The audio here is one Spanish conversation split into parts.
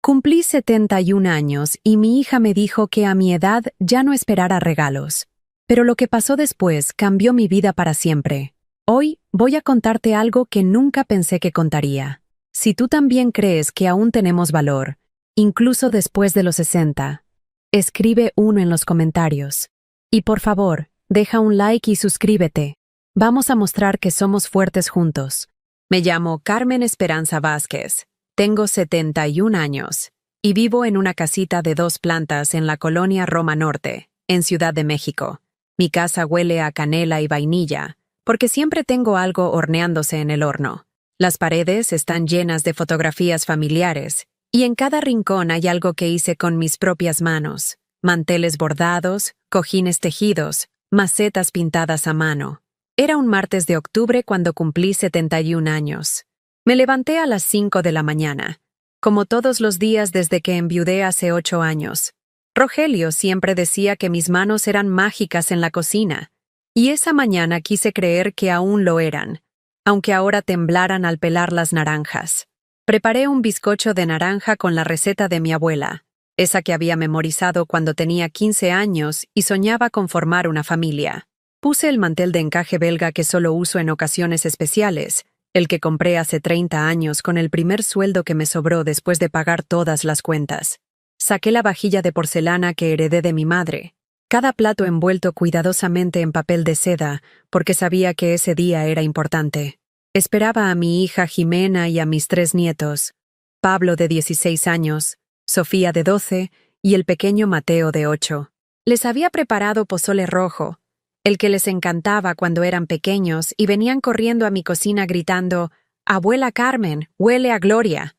Cumplí 71 años y mi hija me dijo que a mi edad ya no esperara regalos. Pero lo que pasó después cambió mi vida para siempre. Hoy voy a contarte algo que nunca pensé que contaría. Si tú también crees que aún tenemos valor, incluso después de los 60, escribe uno en los comentarios. Y por favor, deja un like y suscríbete. Vamos a mostrar que somos fuertes juntos. Me llamo Carmen Esperanza Vázquez. Tengo 71 años y vivo en una casita de 2 plantas en la colonia Roma Norte, en Ciudad de México. Mi casa huele a canela y vainilla, porque siempre tengo algo horneándose en el horno. Las paredes están llenas de fotografías familiares, y en cada rincón hay algo que hice con mis propias manos: manteles bordados, cojines tejidos, macetas pintadas a mano. Era un martes de octubre cuando cumplí 71 años. Me levanté a las 5 de la mañana, como todos los días desde que enviudé hace 8 años. Rogelio siempre decía que mis manos eran mágicas en la cocina, y esa mañana quise creer que aún lo eran, aunque ahora temblaran al pelar las naranjas. Preparé un bizcocho de naranja con la receta de mi abuela, esa que había memorizado cuando tenía 15 años y soñaba con formar una familia. Puse el mantel de encaje belga que solo uso en ocasiones especiales, el que compré hace 30 años con el primer sueldo que me sobró después de pagar todas las cuentas. Saqué la vajilla de porcelana que heredé de mi madre, cada plato envuelto cuidadosamente en papel de seda, porque sabía que ese día era importante. Esperaba a mi hija Jimena y a mis 3 nietos, Pablo de 16 años, Sofía de 12 y el pequeño Mateo de 8. Les había preparado pozole rojo, el que les encantaba cuando eran pequeños, y venían corriendo a mi cocina gritando: «Abuela Carmen, huele a gloria».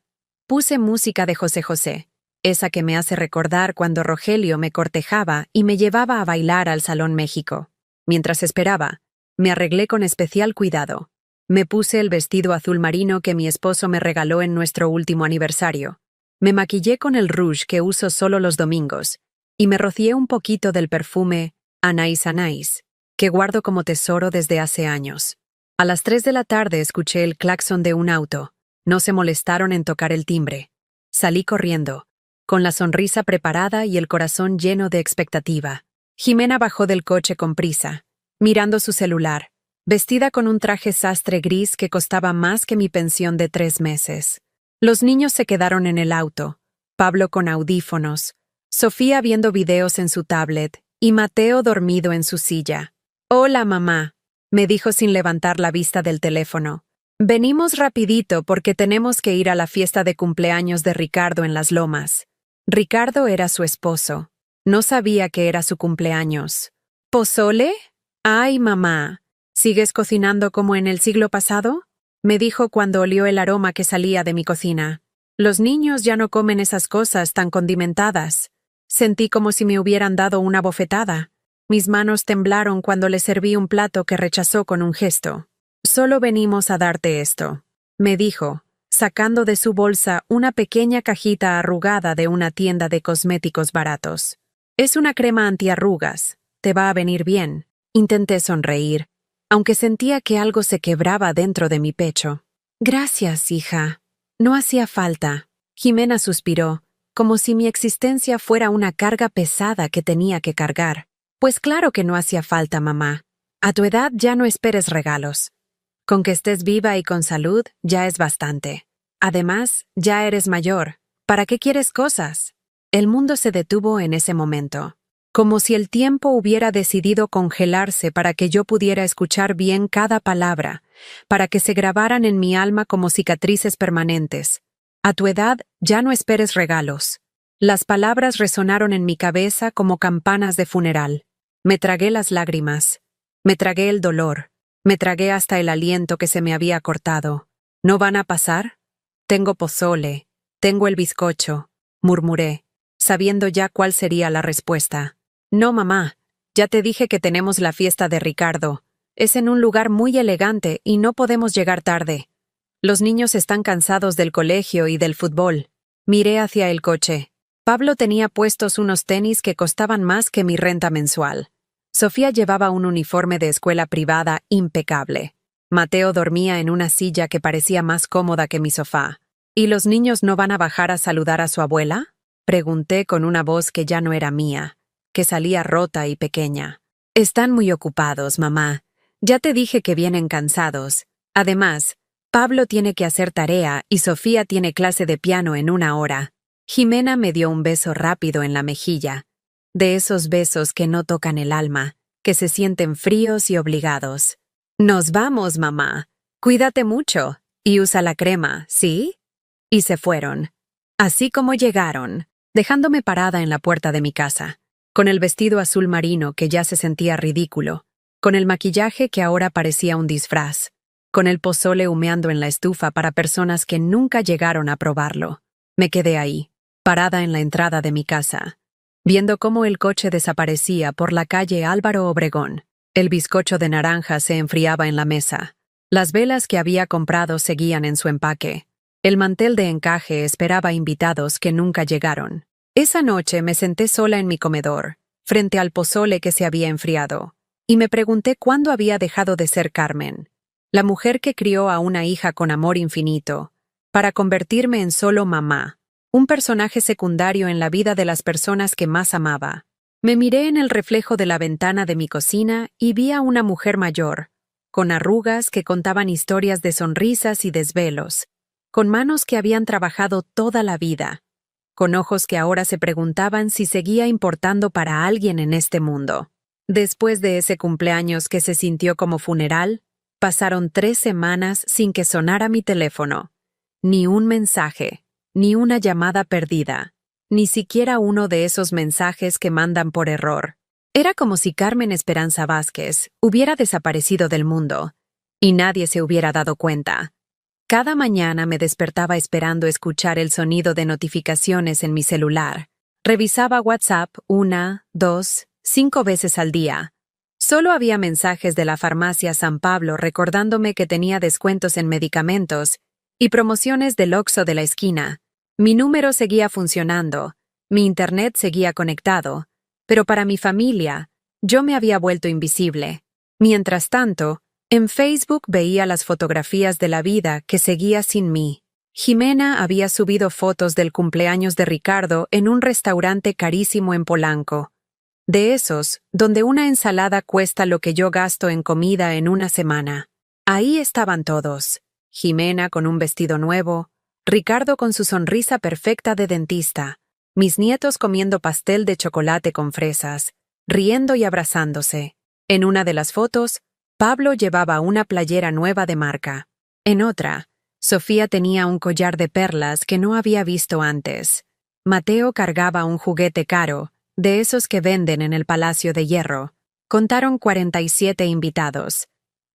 Puse música de José José, esa que me hace recordar cuando Rogelio me cortejaba y me llevaba a bailar al Salón México. Mientras esperaba, me arreglé con especial cuidado. Me puse el vestido azul marino que mi esposo me regaló en nuestro último aniversario. Me maquillé con el rouge que uso solo los domingos, y me rocié un poquito del perfume Anais Anais, que guardo como tesoro desde hace años. A las 3 de la tarde escuché el claxon de un auto. No se molestaron en tocar el timbre. Salí corriendo, con la sonrisa preparada y el corazón lleno de expectativa. Jimena bajó del coche con prisa, mirando su celular, vestida con un traje sastre gris que costaba más que mi pensión de 3 meses. Los niños se quedaron en el auto, Pablo con audífonos, Sofía viendo videos en su tablet y Mateo dormido en su silla. «Hola, mamá», me dijo sin levantar la vista del teléfono. «Venimos rapidito porque tenemos que ir a la fiesta de cumpleaños de Ricardo en Las Lomas». Ricardo era su esposo. No sabía que era su cumpleaños. «¿Pozole? Ay, mamá, ¿sigues cocinando como en el siglo pasado?», me dijo cuando olió el aroma que salía de mi cocina. «Los niños ya no comen esas cosas tan condimentadas». Sentí como si me hubieran dado una bofetada. Mis manos temblaron cuando le serví un plato que rechazó con un gesto. «Solo venimos a darte esto», me dijo, sacando de su bolsa una pequeña cajita arrugada de una tienda de cosméticos baratos. «Es una crema antiarrugas. Te va a venir bien». Intenté sonreír, aunque sentía que algo se quebraba dentro de mi pecho. «Gracias, hija. No hacía falta». Jimena suspiró, como si mi existencia fuera una carga pesada que tenía que cargar. «Pues claro que no hacía falta, mamá. A tu edad ya no esperes regalos. Con que estés viva y con salud ya es bastante. Además, ya eres mayor. ¿Para qué quieres cosas?». El mundo se detuvo en ese momento, como si el tiempo hubiera decidido congelarse para que yo pudiera escuchar bien cada palabra, para que se grabaran en mi alma como cicatrices permanentes. «A tu edad ya no esperes regalos». Las palabras resonaron en mi cabeza como campanas de funeral. Me tragué las lágrimas, me tragué el dolor, me tragué hasta el aliento que se me había cortado. «¿No van a pasar? Tengo pozole, tengo el bizcocho», murmuré, sabiendo ya cuál sería la respuesta. «No, mamá, ya te dije que tenemos la fiesta de Ricardo. Es en un lugar muy elegante y no podemos llegar tarde. Los niños están cansados del colegio y del fútbol». Miré hacia el coche. Pablo tenía puestos unos tenis que costaban más que mi renta mensual. Sofía llevaba un uniforme de escuela privada impecable. Mateo dormía en una silla que parecía más cómoda que mi sofá. ¿Y los niños no van a bajar a saludar a su abuela? Pregunté con una voz que ya no era mía, que salía rota y pequeña. Están muy ocupados, mamá. Ya te dije que vienen cansados. Además, Pablo tiene que hacer tarea y Sofía tiene clase de piano en 1 hora. Jimena me dio un beso rápido en la mejilla, de esos besos que no tocan el alma, que se sienten fríos y obligados. Nos vamos, mamá. Cuídate mucho y usa la crema, ¿sí? Y se fueron, así como llegaron, dejándome parada en la puerta de mi casa, con el vestido azul marino que ya se sentía ridículo, con el maquillaje que ahora parecía un disfraz, con el pozole humeando en la estufa para personas que nunca llegaron a probarlo. Me quedé ahí, parada en la entrada de mi casa, viendo cómo el coche desaparecía por la calle Álvaro Obregón. El bizcocho de naranja se enfriaba en la mesa. Las velas que había comprado seguían en su empaque. El mantel de encaje esperaba invitados que nunca llegaron. Esa noche me senté sola en mi comedor, frente al pozole que se había enfriado, y me pregunté cuándo había dejado de ser Carmen, la mujer que crió a una hija con amor infinito, para convertirme en solo mamá, un personaje secundario en la vida de las personas que más amaba. Me miré en el reflejo de la ventana de mi cocina y vi a una mujer mayor, con arrugas que contaban historias de sonrisas y desvelos, con manos que habían trabajado toda la vida, con ojos que ahora se preguntaban si seguía importando para alguien en este mundo. Después de ese cumpleaños que se sintió como funeral, pasaron 3 semanas sin que sonara mi teléfono. Ni un mensaje, ni una llamada perdida, ni siquiera uno de esos mensajes que mandan por error. Era como si Carmen Esperanza Vázquez hubiera desaparecido del mundo, y nadie se hubiera dado cuenta. Cada mañana me despertaba esperando escuchar el sonido de notificaciones en mi celular. Revisaba WhatsApp 1, 2, 5 veces al día. Solo había mensajes de la farmacia San Pablo recordándome que tenía descuentos en medicamentos y promociones del Oxxo de la esquina. Mi número seguía funcionando, mi internet seguía conectado, pero para mi familia, yo me había vuelto invisible. Mientras tanto, en Facebook veía las fotografías de la vida que seguía sin mí. Jimena había subido fotos del cumpleaños de Ricardo en un restaurante carísimo en Polanco. De esos, donde una ensalada cuesta lo que yo gasto en comida en una semana. Ahí estaban todos. Jimena con un vestido nuevo, Ricardo con su sonrisa perfecta de dentista, mis nietos comiendo pastel de chocolate con fresas, riendo y abrazándose. En una de las fotos, Pablo llevaba una playera nueva de marca. En otra, Sofía tenía un collar de perlas que no había visto antes. Mateo cargaba un juguete caro, de esos que venden en el Palacio de Hierro. Contaron 47 invitados.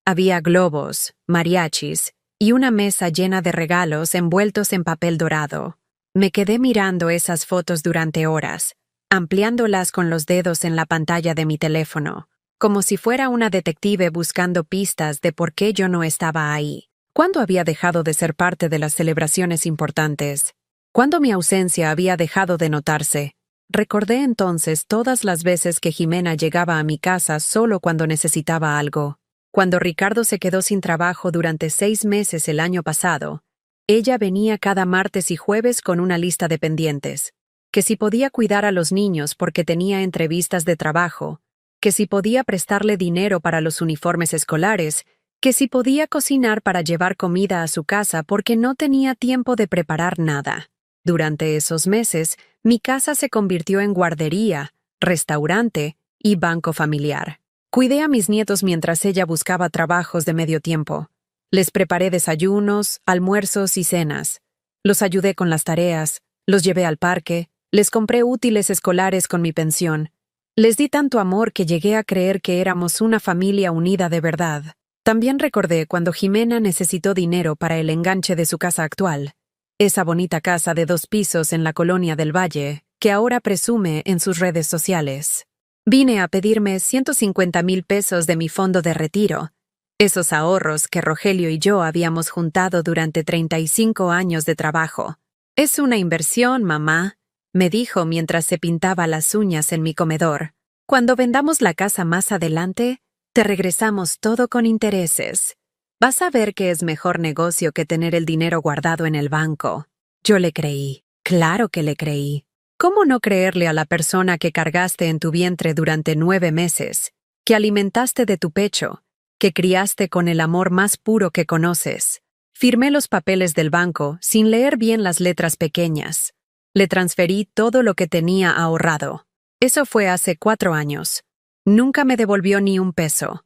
Había globos, mariachis y una mesa llena de regalos envueltos en papel dorado. Me quedé mirando esas fotos durante horas, ampliándolas con los dedos en la pantalla de mi teléfono, como si fuera una detective buscando pistas de por qué yo no estaba ahí. ¿Cuándo había dejado de ser parte de las celebraciones importantes? ¿Cuándo mi ausencia había dejado de notarse? Recordé entonces todas las veces que Jimena llegaba a mi casa solo cuando necesitaba algo. Cuando Ricardo se quedó sin trabajo durante 6 meses el año pasado, ella venía cada martes y jueves con una lista de pendientes. Que si podía cuidar a los niños porque tenía entrevistas de trabajo, que si podía prestarle dinero para los uniformes escolares, que si podía cocinar para llevar comida a su casa porque no tenía tiempo de preparar nada. Durante esos meses, mi casa se convirtió en guardería, restaurante y banco familiar. Cuidé a mis nietos mientras ella buscaba trabajos de medio tiempo. Les preparé desayunos, almuerzos y cenas. Los ayudé con las tareas, los llevé al parque, les compré útiles escolares con mi pensión. Les di tanto amor que llegué a creer que éramos una familia unida de verdad. También recordé cuando Jimena necesitó dinero para el enganche de su casa actual, esa bonita casa de 2 pisos en la colonia del Valle, que ahora presume en sus redes sociales. Vine a pedirme 150,000 pesos de mi fondo de retiro, esos ahorros que Rogelio y yo habíamos juntado durante 35 años de trabajo. Es una inversión, mamá, me dijo mientras se pintaba las uñas en mi comedor. Cuando vendamos la casa más adelante, te regresamos todo con intereses. Vas a ver que es mejor negocio que tener el dinero guardado en el banco. Yo le creí. Claro que le creí. ¿Cómo no creerle a la persona que cargaste en tu vientre durante 9 meses, que alimentaste de tu pecho, que criaste con el amor más puro que conoces? Firmé los papeles del banco sin leer bien las letras pequeñas. Le transferí todo lo que tenía ahorrado. Eso fue hace 4 años. Nunca me devolvió ni un peso.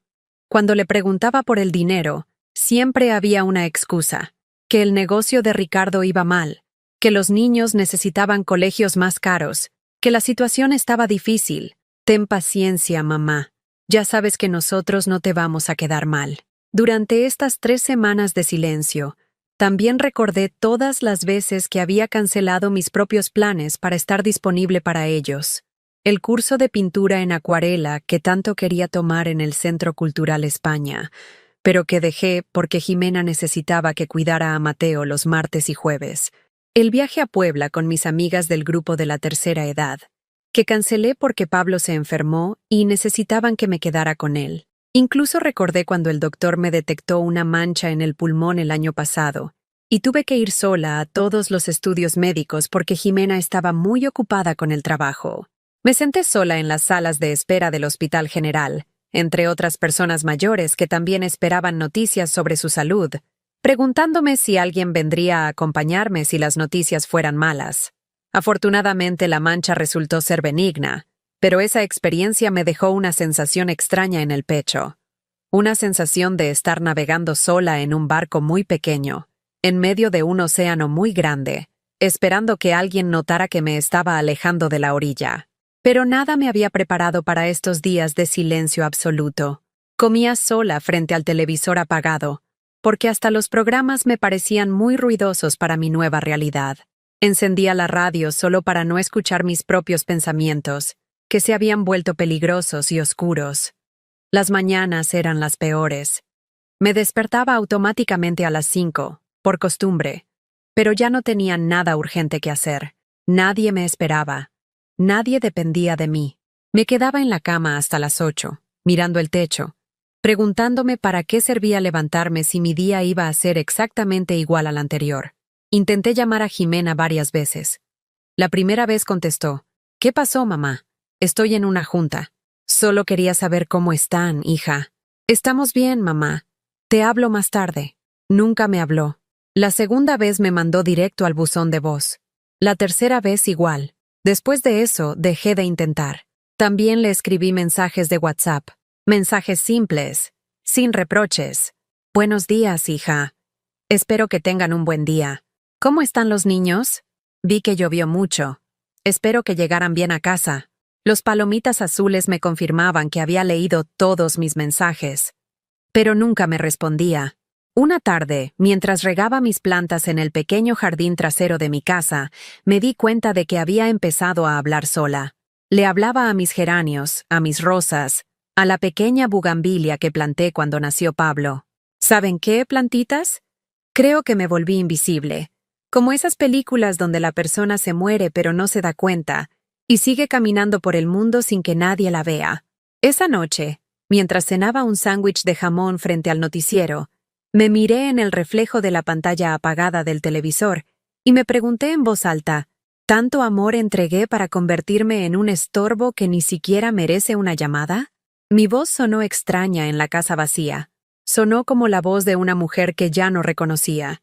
Cuando le preguntaba por el dinero, siempre había una excusa: que el negocio de Ricardo iba mal, que los niños necesitaban colegios más caros, que la situación estaba difícil. Ten paciencia, mamá. Ya sabes que nosotros no te vamos a quedar mal. Durante estas 3 semanas de silencio, también recordé todas las veces que había cancelado mis propios planes para estar disponible para ellos. El curso de pintura en acuarela que tanto quería tomar en el Centro Cultural España, pero que dejé porque Jimena necesitaba que cuidara a Mateo los martes y jueves. El viaje a Puebla con mis amigas del grupo de la tercera edad, que cancelé porque Pablo se enfermó y necesitaban que me quedara con él. Incluso recordé cuando el doctor me detectó una mancha en el pulmón el año pasado, y tuve que ir sola a todos los estudios médicos porque Jimena estaba muy ocupada con el trabajo. Me senté sola en las salas de espera del Hospital General, entre otras personas mayores que también esperaban noticias sobre su salud, preguntándome si alguien vendría a acompañarme si las noticias fueran malas. Afortunadamente la mancha resultó ser benigna, pero esa experiencia me dejó una sensación extraña en el pecho. Una sensación de estar navegando sola en un barco muy pequeño, en medio de un océano muy grande, esperando que alguien notara que me estaba alejando de la orilla. Pero nada me había preparado para estos días de silencio absoluto. Comía sola frente al televisor apagado, porque hasta los programas me parecían muy ruidosos para mi nueva realidad. Encendía la radio solo para no escuchar mis propios pensamientos, que se habían vuelto peligrosos y oscuros. Las mañanas eran las peores. Me despertaba automáticamente a las 5, por costumbre, pero ya no tenía nada urgente que hacer. Nadie me esperaba. Nadie dependía de mí. Me quedaba en la cama hasta las 8, mirando el techo, preguntándome para qué servía levantarme si mi día iba a ser exactamente igual al anterior. Intenté llamar a Jimena varias veces. La primera vez contestó: «¿Qué pasó, mamá? Estoy en una junta. Solo quería saber cómo están, hija». «Estamos bien, mamá. Te hablo más tarde». Nunca me habló. La segunda vez me mandó directo al buzón de voz. La tercera vez igual. Después de eso, dejé de intentar. También le escribí mensajes de WhatsApp. Mensajes simples, sin reproches. «Buenos días, hija. Espero que tengan un buen día. ¿Cómo están los niños? Vi que llovió mucho. Espero que llegaran bien a casa». Los palomitas azules me confirmaban que había leído todos mis mensajes. Pero nunca me respondía. Una tarde, mientras regaba mis plantas en el pequeño jardín trasero de mi casa, me di cuenta de que había empezado a hablar sola. Le hablaba a mis geranios, a mis rosas, a la pequeña bugambilia que planté cuando nació Pablo. ¿Saben qué, plantitas? Creo que me volví invisible. Como esas películas donde la persona se muere pero no se da cuenta, y sigue caminando por el mundo sin que nadie la vea. Esa noche, mientras cenaba un sándwich de jamón frente al noticiero, me miré en el reflejo de la pantalla apagada del televisor y me pregunté en voz alta: ¿tanto amor entregué para convertirme en un estorbo que ni siquiera merece una llamada? Mi voz sonó extraña en la casa vacía. Sonó como la voz de una mujer que ya no reconocía.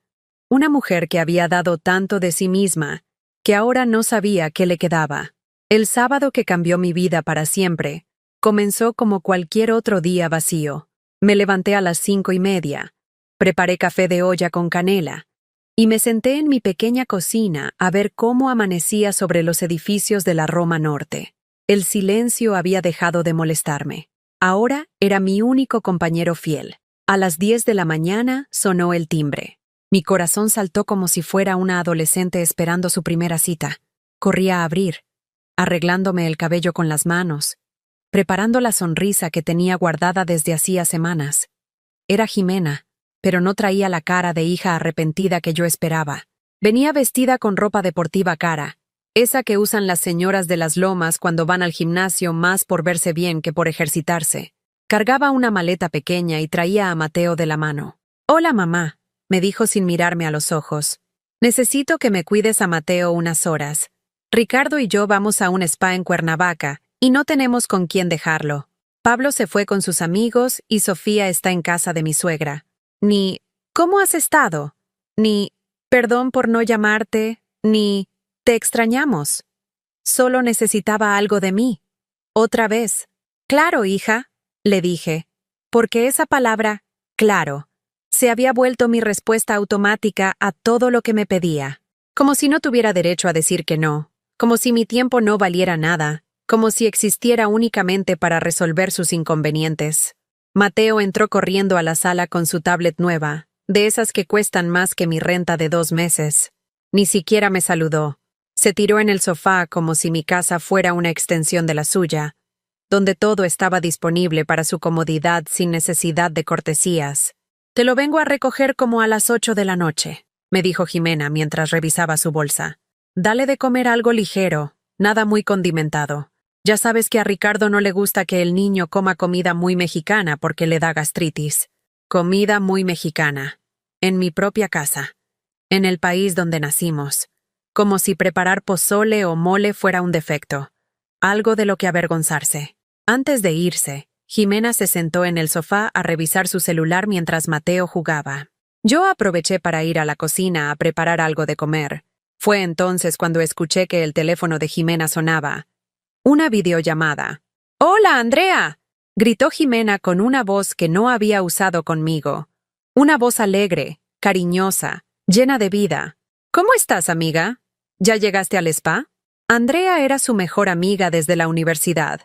Una mujer que había dado tanto de sí misma, que ahora no sabía qué le quedaba. El sábado que cambió mi vida para siempre comenzó como cualquier otro día vacío. Me levanté a las 5:30, preparé café de olla con canela y me senté en mi pequeña cocina a ver cómo amanecía sobre los edificios de la Roma Norte. El silencio había dejado de molestarme. Ahora era mi único compañero fiel. A las 10 de la mañana sonó el timbre. Mi corazón saltó como si fuera una adolescente esperando su primera cita. Corrí a abrir, arreglándome el cabello con las manos, preparando la sonrisa que tenía guardada desde hacía semanas. Era Jimena, pero no traía la cara de hija arrepentida que yo esperaba. Venía vestida con ropa deportiva cara, esa que usan las señoras de las lomas cuando van al gimnasio más por verse bien que por ejercitarse. Cargaba una maleta pequeña y traía a Mateo de la mano. Hola, mamá, me dijo sin mirarme a los ojos. Necesito que me cuides a Mateo unas horas. Ricardo y yo vamos a un spa en Cuernavaca y no tenemos con quién dejarlo. Pablo se fue con sus amigos y Sofía está en casa de mi suegra. Ni, ¿cómo has estado? Ni, perdón por no llamarte, ni, te extrañamos. Solo necesitaba algo de mí. Otra vez. Claro, hija, le dije, porque esa palabra, claro, se había vuelto mi respuesta automática a todo lo que me pedía. Como si no tuviera derecho a decir que no, como si mi tiempo no valiera nada, como si existiera únicamente para resolver sus inconvenientes. Mateo entró corriendo a la sala con su tablet nueva, de esas que cuestan más que mi renta de 2 meses. Ni siquiera me saludó. Se tiró en el sofá como si mi casa fuera una extensión de la suya, donde todo estaba disponible para su comodidad sin necesidad de cortesías. Te lo vengo a recoger como a las 8 de la noche, me dijo Jimena mientras revisaba su bolsa. Dale de comer algo ligero, nada muy condimentado. Ya sabes que a Ricardo no le gusta que el niño coma comida muy mexicana porque le da gastritis. Comida muy mexicana. En mi propia casa. En el país donde nacimos. Como si preparar pozole o mole fuera un defecto. Algo de lo que avergonzarse. Antes de irse, Jimena se sentó en el sofá a revisar su celular mientras Mateo jugaba. Yo aproveché para ir a la cocina a preparar algo de comer. Fue entonces cuando escuché que el teléfono de Jimena sonaba. Una videollamada. ¡Hola, Andrea!, gritó Jimena con una voz que no había usado conmigo. Una voz alegre, cariñosa, llena de vida. ¿Cómo estás, amiga? ¿Ya llegaste al spa? Andrea era su mejor amiga desde la universidad.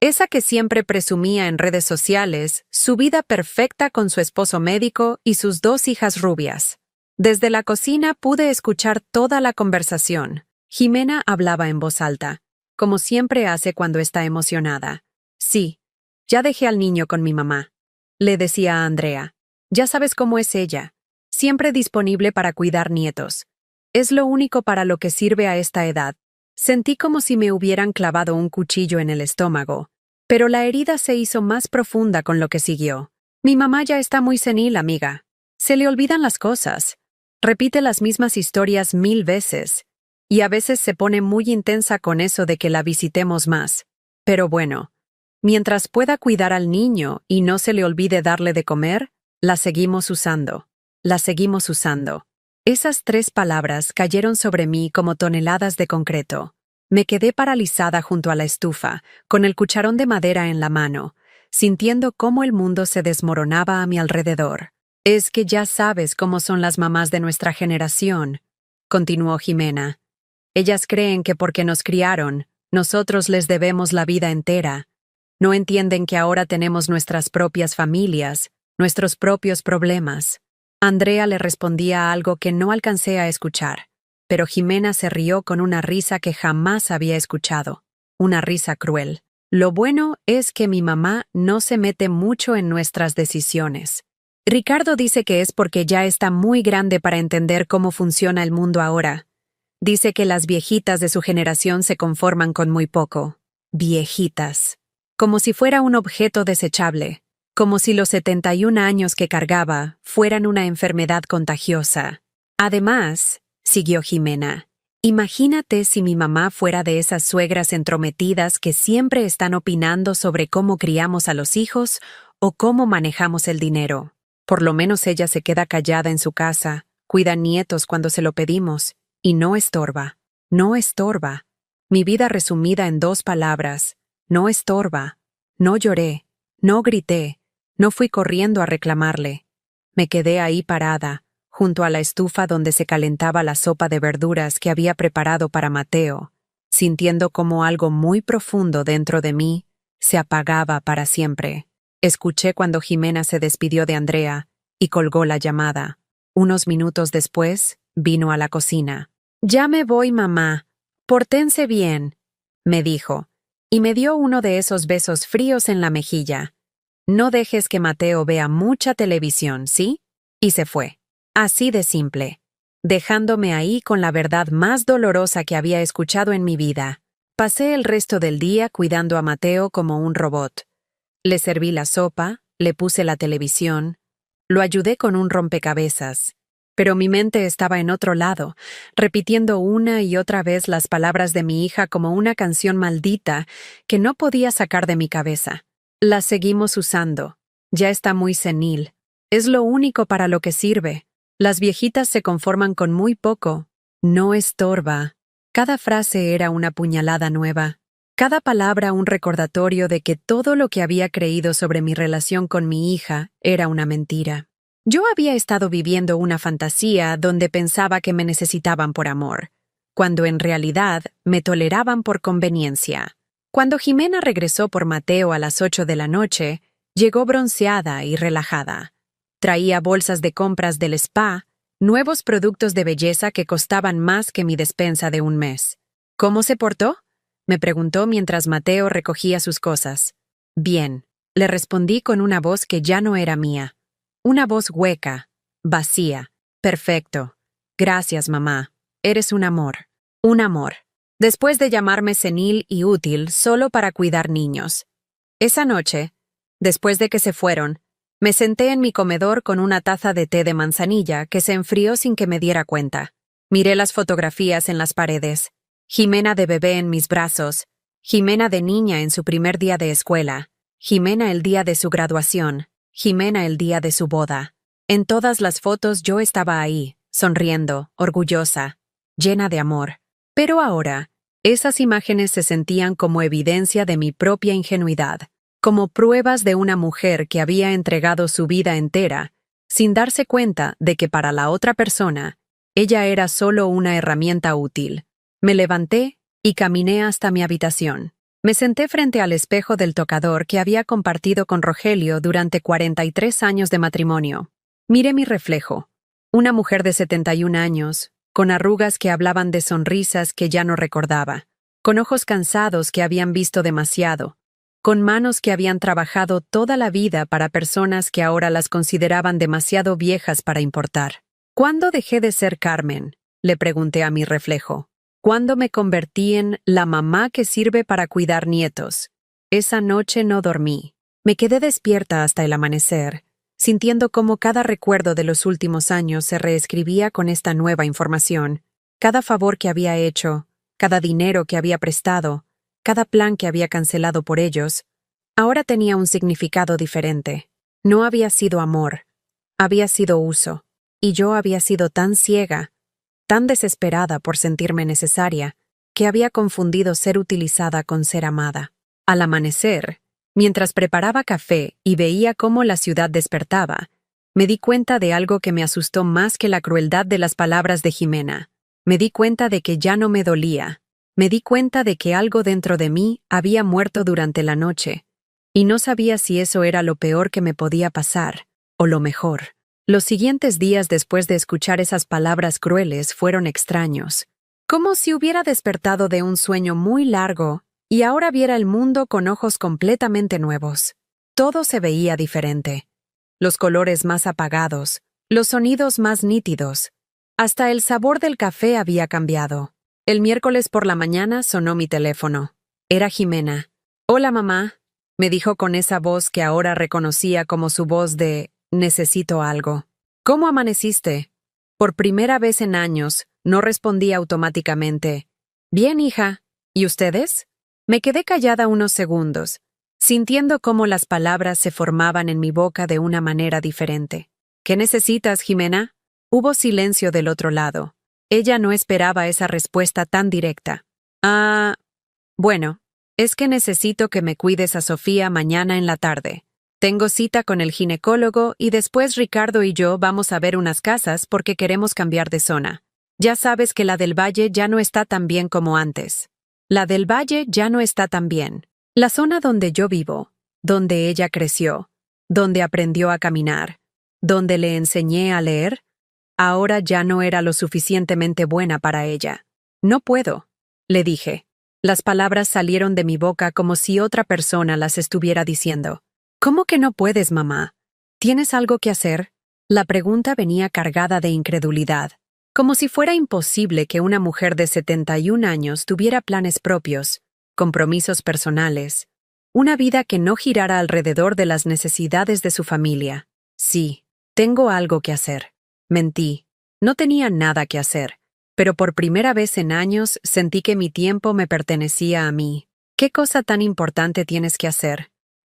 Esa que siempre presumía en redes sociales su vida perfecta con su esposo médico y sus 2 hijas rubias. Desde la cocina pude escuchar toda la conversación. Jimena hablaba en voz alta, como siempre hace cuando está emocionada. Sí, ya dejé al niño con mi mamá, le decía a Andrea. Ya sabes cómo es ella, siempre disponible para cuidar nietos. Es lo único para lo que sirve a esta edad. Sentí como si me hubieran clavado un cuchillo en el estómago, pero la herida se hizo más profunda con lo que siguió. Mi mamá ya está muy senil, amiga. Se le olvidan las cosas. Repite las mismas historias 1000 veces. Y a veces se pone muy intensa con eso de que la visitemos más. Pero bueno, mientras pueda cuidar al niño y no se le olvide darle de comer, la seguimos usando. La seguimos usando. Esas 3 palabras cayeron sobre mí como toneladas de concreto. Me quedé paralizada junto a la estufa, con el cucharón de madera en la mano, sintiendo cómo el mundo se desmoronaba a mi alrededor. Es que ya sabes cómo son las mamás de nuestra generación, continuó Jimena. Ellas creen que porque nos criaron, nosotros les debemos la vida entera. No entienden que ahora tenemos nuestras propias familias, nuestros propios problemas. Andrea le respondía algo que no alcancé a escuchar, pero Jimena se rió con una risa que jamás había escuchado, una risa cruel. Lo bueno es que mi mamá no se mete mucho en nuestras decisiones. Ricardo dice que es porque ya está muy grande para entender cómo funciona el mundo ahora. Dice que las viejitas de su generación se conforman con muy poco. Viejitas. Como si fuera un objeto desechable. Como si los 71 años que cargaba fueran una enfermedad contagiosa. Además, siguió Jimena, imagínate si mi mamá fuera de esas suegras entrometidas que siempre están opinando sobre cómo criamos a los hijos o cómo manejamos el dinero. Por lo menos ella se queda callada en su casa, cuida nietos cuando se lo pedimos, y no estorba. No estorba. Mi vida resumida en 2 palabras. No estorba. No lloré. No grité. No fui corriendo a reclamarle. Me quedé ahí parada, junto a la estufa donde se calentaba la sopa de verduras que había preparado para Mateo, sintiendo como algo muy profundo dentro de mí se apagaba para siempre. Escuché cuando Jimena se despidió de Andrea y colgó la llamada. Unos minutos después, vino a la cocina. «Ya me voy, mamá. Pórtense bien», me dijo, y me dio uno de esos besos fríos en la mejilla. «No dejes que Mateo vea mucha televisión, ¿sí?» Y se fue. Así de simple. Dejándome ahí con la verdad más dolorosa que había escuchado en mi vida. Pasé el resto del día cuidando a Mateo como un robot. Le serví la sopa, le puse la televisión. Lo ayudé con un rompecabezas. Pero mi mente estaba en otro lado, repitiendo una y otra vez las palabras de mi hija como una canción maldita que no podía sacar de mi cabeza. La seguimos usando. Ya está muy senil. Es lo único para lo que sirve. Las viejitas se conforman con muy poco. No estorba. Cada frase era una puñalada nueva. Cada palabra un recordatorio de que todo lo que había creído sobre mi relación con mi hija era una mentira. Yo había estado viviendo una fantasía donde pensaba que me necesitaban por amor, cuando en realidad me toleraban por conveniencia. Cuando Jimena regresó por Mateo a las 8 de la noche, llegó bronceada y relajada. Traía bolsas de compras del spa, nuevos productos de belleza que costaban más que mi despensa de un mes. ¿Cómo se portó?, me preguntó mientras Mateo recogía sus cosas. Bien, le respondí con una voz que ya no era mía. Una voz hueca, vacía. Perfecto. Gracias, mamá. Eres un amor. Un amor. Después de llamarme senil y útil solo para cuidar niños. Esa noche, después de que se fueron, me senté en mi comedor con una taza de té de manzanilla que se enfrió sin que me diera cuenta. Miré las fotografías en las paredes. Jimena de bebé en mis brazos. Jimena de niña en su primer día de escuela. Jimena el día de su graduación. Jimena el día de su boda. En todas las fotos yo estaba ahí, sonriendo, orgullosa, llena de amor. Pero ahora, esas imágenes se sentían como evidencia de mi propia ingenuidad, como pruebas de una mujer que había entregado su vida entera, sin darse cuenta de que para la otra persona, ella era solo una herramienta útil. Me levanté y caminé hasta mi habitación. Me senté frente al espejo del tocador que había compartido con Rogelio durante 43 años de matrimonio. Miré mi reflejo. Una mujer de 71 años, con arrugas que hablaban de sonrisas que ya no recordaba, con ojos cansados que habían visto demasiado, con manos que habían trabajado toda la vida para personas que ahora las consideraban demasiado viejas para importar. ¿Cuándo dejé de ser Carmen?, le pregunté a mi reflejo. ¿Cuándo me convertí en la mamá que sirve para cuidar nietos? Esa noche no dormí. Me quedé despierta hasta el amanecer, sintiendo cómo cada recuerdo de los últimos años se reescribía con esta nueva información. Cada favor que había hecho, cada dinero que había prestado, cada plan que había cancelado por ellos, ahora tenía un significado diferente. No había sido amor, había sido uso, y yo había sido tan ciega, tan desesperada por sentirme necesaria, que había confundido ser utilizada con ser amada. Al amanecer, mientras preparaba café y veía cómo la ciudad despertaba, me di cuenta de algo que me asustó más que la crueldad de las palabras de Jimena. Me di cuenta de que ya no me dolía. Me di cuenta de que algo dentro de mí había muerto durante la noche, y no sabía si eso era lo peor que me podía pasar, o lo mejor. Los siguientes días después de escuchar esas palabras crueles fueron extraños, como si hubiera despertado de un sueño muy largo y ahora viera el mundo con ojos completamente nuevos. Todo se veía diferente. Los colores más apagados, los sonidos más nítidos. Hasta el sabor del café había cambiado. El miércoles por la mañana sonó mi teléfono. Era Jimena. «Hola, mamá», me dijo con esa voz que ahora reconocía como su voz de «necesito algo». «¿Cómo amaneciste?». Por primera vez en años, no respondí automáticamente. «Bien, hija. ¿Y ustedes?». Me quedé callada unos segundos, sintiendo cómo las palabras se formaban en mi boca de una manera diferente. «¿Qué necesitas, Jimena?». Hubo silencio del otro lado. Ella no esperaba esa respuesta tan directa. Bueno, es que necesito que me cuides a Sofía mañana en la tarde. Tengo cita con el ginecólogo y después Ricardo y yo vamos a ver unas casas porque queremos cambiar de zona. Ya sabes que la del Valle ya no está tan bien como antes. La del Valle ya no está tan bien. La zona donde yo vivo, donde ella creció, donde aprendió a caminar, donde le enseñé a leer, ahora ya no era lo suficientemente buena para ella. «No puedo», le dije. Las palabras salieron de mi boca como si otra persona las estuviera diciendo. «¿Cómo que no puedes, mamá? ¿Tienes algo que hacer?». La pregunta venía cargada de incredulidad, como si fuera imposible que una mujer de 71 años tuviera planes propios, compromisos personales, una vida que no girara alrededor de las necesidades de su familia. «Sí, Tengo algo que hacer. Mentí. No tenía nada que hacer, pero por primera vez en años sentí que mi tiempo me pertenecía a mí. ¿Qué cosa tan importante tienes que hacer?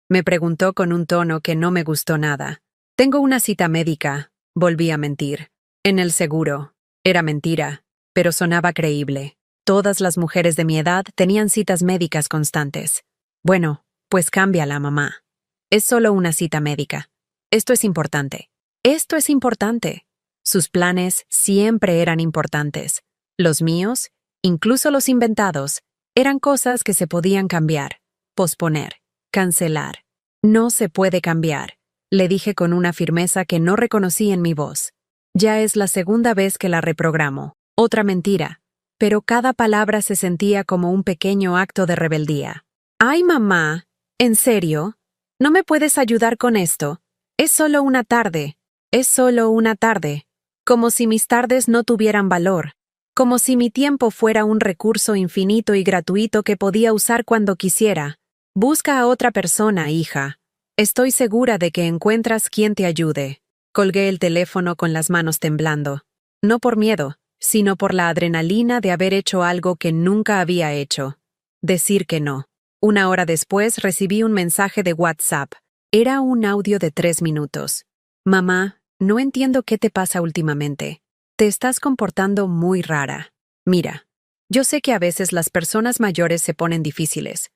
Me preguntó con un tono que no me gustó nada. Tengo una cita médica, volví a mentir. En el seguro. Era mentira, pero sonaba creíble. Todas las mujeres de mi edad tenían citas médicas constantes. Bueno, pues cámbiala, mamá. Es solo una cita médica. Esto es importante. Esto es importante. Sus planes siempre eran importantes. Los míos, incluso los inventados, eran cosas que se podían cambiar, posponer, cancelar. No se puede cambiar, le dije con una firmeza que no reconocí en mi voz. Ya es la segunda vez que la reprogramo. Otra mentira. Pero cada palabra se sentía como un pequeño acto de rebeldía. ¡Ay, mamá! ¿En serio? ¿No me puedes ayudar con esto? Es solo una tarde. Es solo una tarde. Como si mis tardes no tuvieran valor. Como si mi tiempo fuera un recurso infinito y gratuito que podía usar cuando quisiera. Busca a otra persona, hija. Estoy segura de que encuentras quien te ayude. Colgué el teléfono con las manos temblando. No por miedo, sino por la adrenalina de haber hecho algo que nunca había hecho. Decir que no. Una hora después recibí un mensaje de WhatsApp. Era un audio de 3 minutos. Mamá, no entiendo qué te pasa últimamente. Te estás comportando muy rara. Mira, yo sé que a veces las personas mayores se ponen difíciles,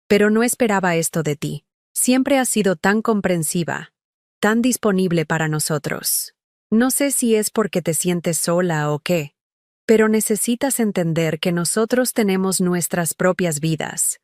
pero no esperaba esto de ti. Siempre has sido tan comprensiva, tan disponible para nosotros. No sé si es porque te sientes sola o qué, pero necesitas entender que nosotros tenemos nuestras propias vidas,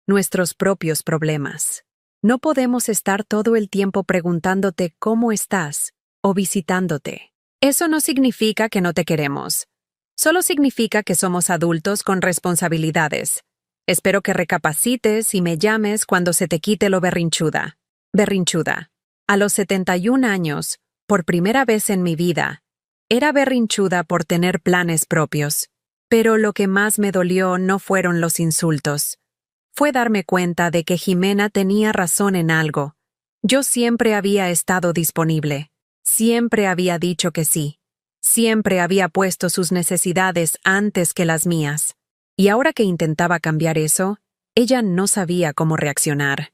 nuestros propios problemas. No podemos estar todo el tiempo preguntándote cómo estás o visitándote. Eso no significa que no te queremos. Solo significa que somos adultos con responsabilidades. Espero que recapacites y me llames cuando se te quite lo berrinchuda. Berrinchuda. A los 71 años, por primera vez en mi vida, era berrinchuda por tener planes propios. Pero lo que más me dolió no fueron los insultos. Fue darme cuenta de que Jimena tenía razón en algo. Yo siempre había estado disponible. Siempre había dicho que sí. Siempre había puesto sus necesidades antes que las mías. Y ahora que intentaba cambiar eso, ella no sabía cómo reaccionar.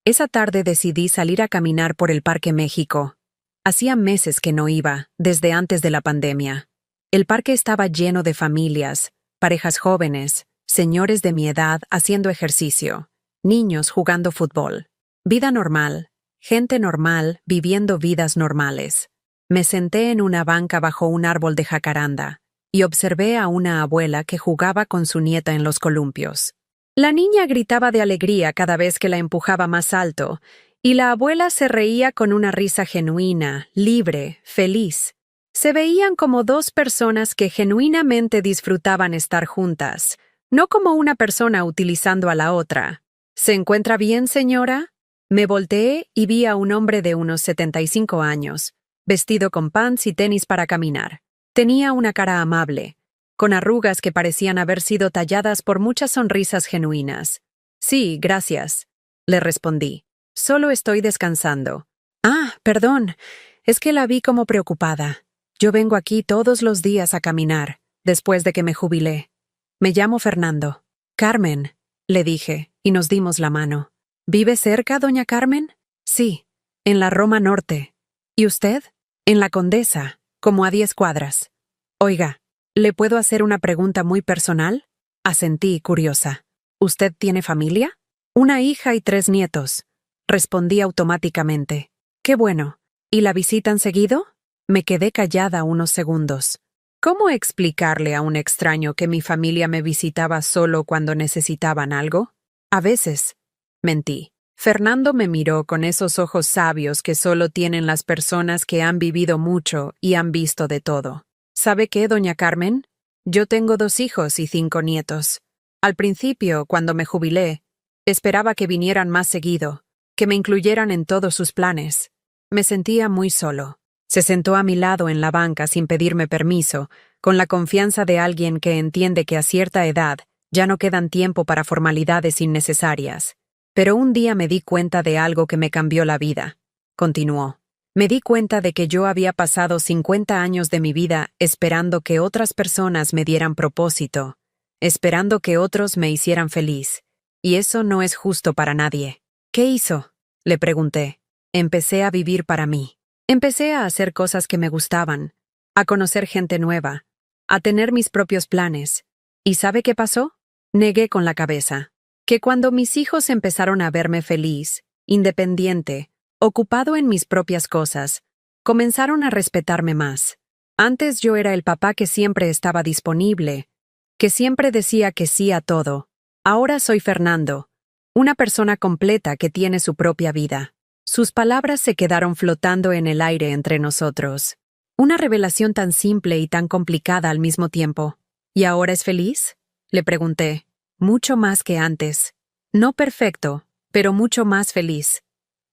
Esa tarde decidí salir a caminar por el Parque México. Hacía meses que no iba, desde antes de la pandemia. El parque estaba lleno de familias, parejas jóvenes, señores de mi edad haciendo ejercicio, niños jugando fútbol. Vida normal, gente normal viviendo vidas normales. Me senté en una banca bajo un árbol de jacaranda y observé a una abuela que jugaba con su nieta en los columpios. La niña gritaba de alegría cada vez que la empujaba más alto, y la abuela se reía con una risa genuina, libre, feliz. Se veían como dos personas que genuinamente disfrutaban estar juntas, no como una persona utilizando a la otra. ¿Se encuentra bien, señora? Me volteé y vi a un hombre de unos 75 años, vestido con pants y tenis para caminar. Tenía una cara amable, con arrugas que parecían haber sido talladas por muchas sonrisas genuinas. Sí, gracias, le respondí. Solo estoy descansando. Ah, perdón, es que la vi como preocupada. Yo vengo aquí todos los días a caminar, después de que me jubilé. Me llamo Fernando. Carmen, le dije, y nos dimos la mano. ¿Vive cerca, doña Carmen? Sí, en la Roma Norte. ¿Y usted? En la Condesa, como a 10 cuadras. Oiga, ¿le puedo hacer una pregunta muy personal? Asentí, curiosa. ¿Usted tiene familia? Una hija y 3 nietos. Respondí automáticamente. Qué bueno. ¿Y la visitan seguido? Me quedé callada unos segundos. ¿Cómo explicarle a un extraño que mi familia me visitaba solo cuando necesitaban algo? A veces. Mentí. Fernando me miró con esos ojos sabios que solo tienen las personas que han vivido mucho y han visto de todo. ¿Sabe qué, doña Carmen? Yo tengo 2 hijos y 5 nietos. Al principio, cuando me jubilé, esperaba que vinieran más seguido, que me incluyeran en todos sus planes. Me sentía muy solo. Se sentó a mi lado en la banca sin pedirme permiso, con la confianza de alguien que entiende que a cierta edad ya no quedan tiempo para formalidades innecesarias. Pero un día me di cuenta de algo que me cambió la vida. Continuó. Me di cuenta de que yo había pasado 50 años de mi vida esperando que otras personas me dieran propósito, esperando que otros me hicieran feliz. Y eso no es justo para nadie. ¿Qué hizo?, le pregunté. Empecé a vivir para mí. Empecé a hacer cosas que me gustaban, a conocer gente nueva, a tener mis propios planes. ¿Y sabe qué pasó? Negué con la cabeza. Que cuando mis hijos empezaron a verme feliz, independiente, ocupado en mis propias cosas, comenzaron a respetarme más. Antes yo era el papá que siempre estaba disponible, que siempre decía que sí a todo. Ahora soy Fernando, una persona completa que tiene su propia vida. Sus palabras se quedaron flotando en el aire entre nosotros. Una revelación tan simple y tan complicada al mismo tiempo. ¿Y ahora es feliz?, le pregunté. Mucho más que antes. No perfecto, pero mucho más feliz.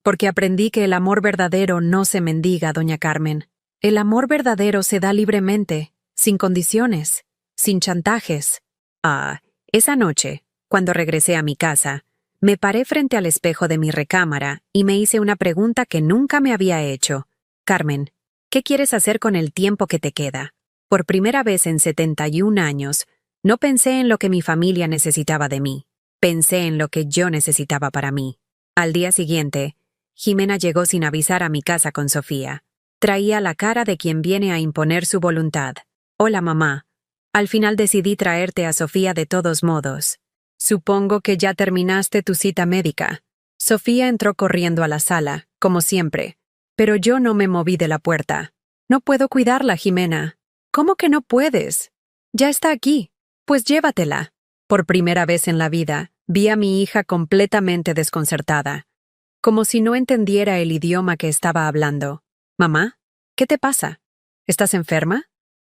Porque aprendí que el amor verdadero no se mendiga, doña Carmen. El amor verdadero se da libremente, sin condiciones, sin chantajes. Esa noche, cuando regresé a mi casa, me paré frente al espejo de mi recámara y me hice una pregunta que nunca me había hecho. Carmen, ¿qué quieres hacer con el tiempo que te queda? Por primera vez en 71 años, no pensé en lo que mi familia necesitaba de mí. Pensé en lo que yo necesitaba para mí. Al día siguiente, Jimena llegó sin avisar a mi casa con Sofía. Traía la cara de quien viene a imponer su voluntad. Hola, mamá. Al final decidí traerte a Sofía de todos modos. Supongo que ya terminaste tu cita médica. Sofía entró corriendo a la sala, como siempre, pero yo no me moví de la puerta. No puedo cuidarla, Jimena. ¿Cómo que no puedes? Ya está aquí. Pues llévatela. Por primera vez en la vida, vi a mi hija completamente desconcertada, como si no entendiera el idioma que estaba hablando. Mamá, ¿qué te pasa? ¿Estás enferma?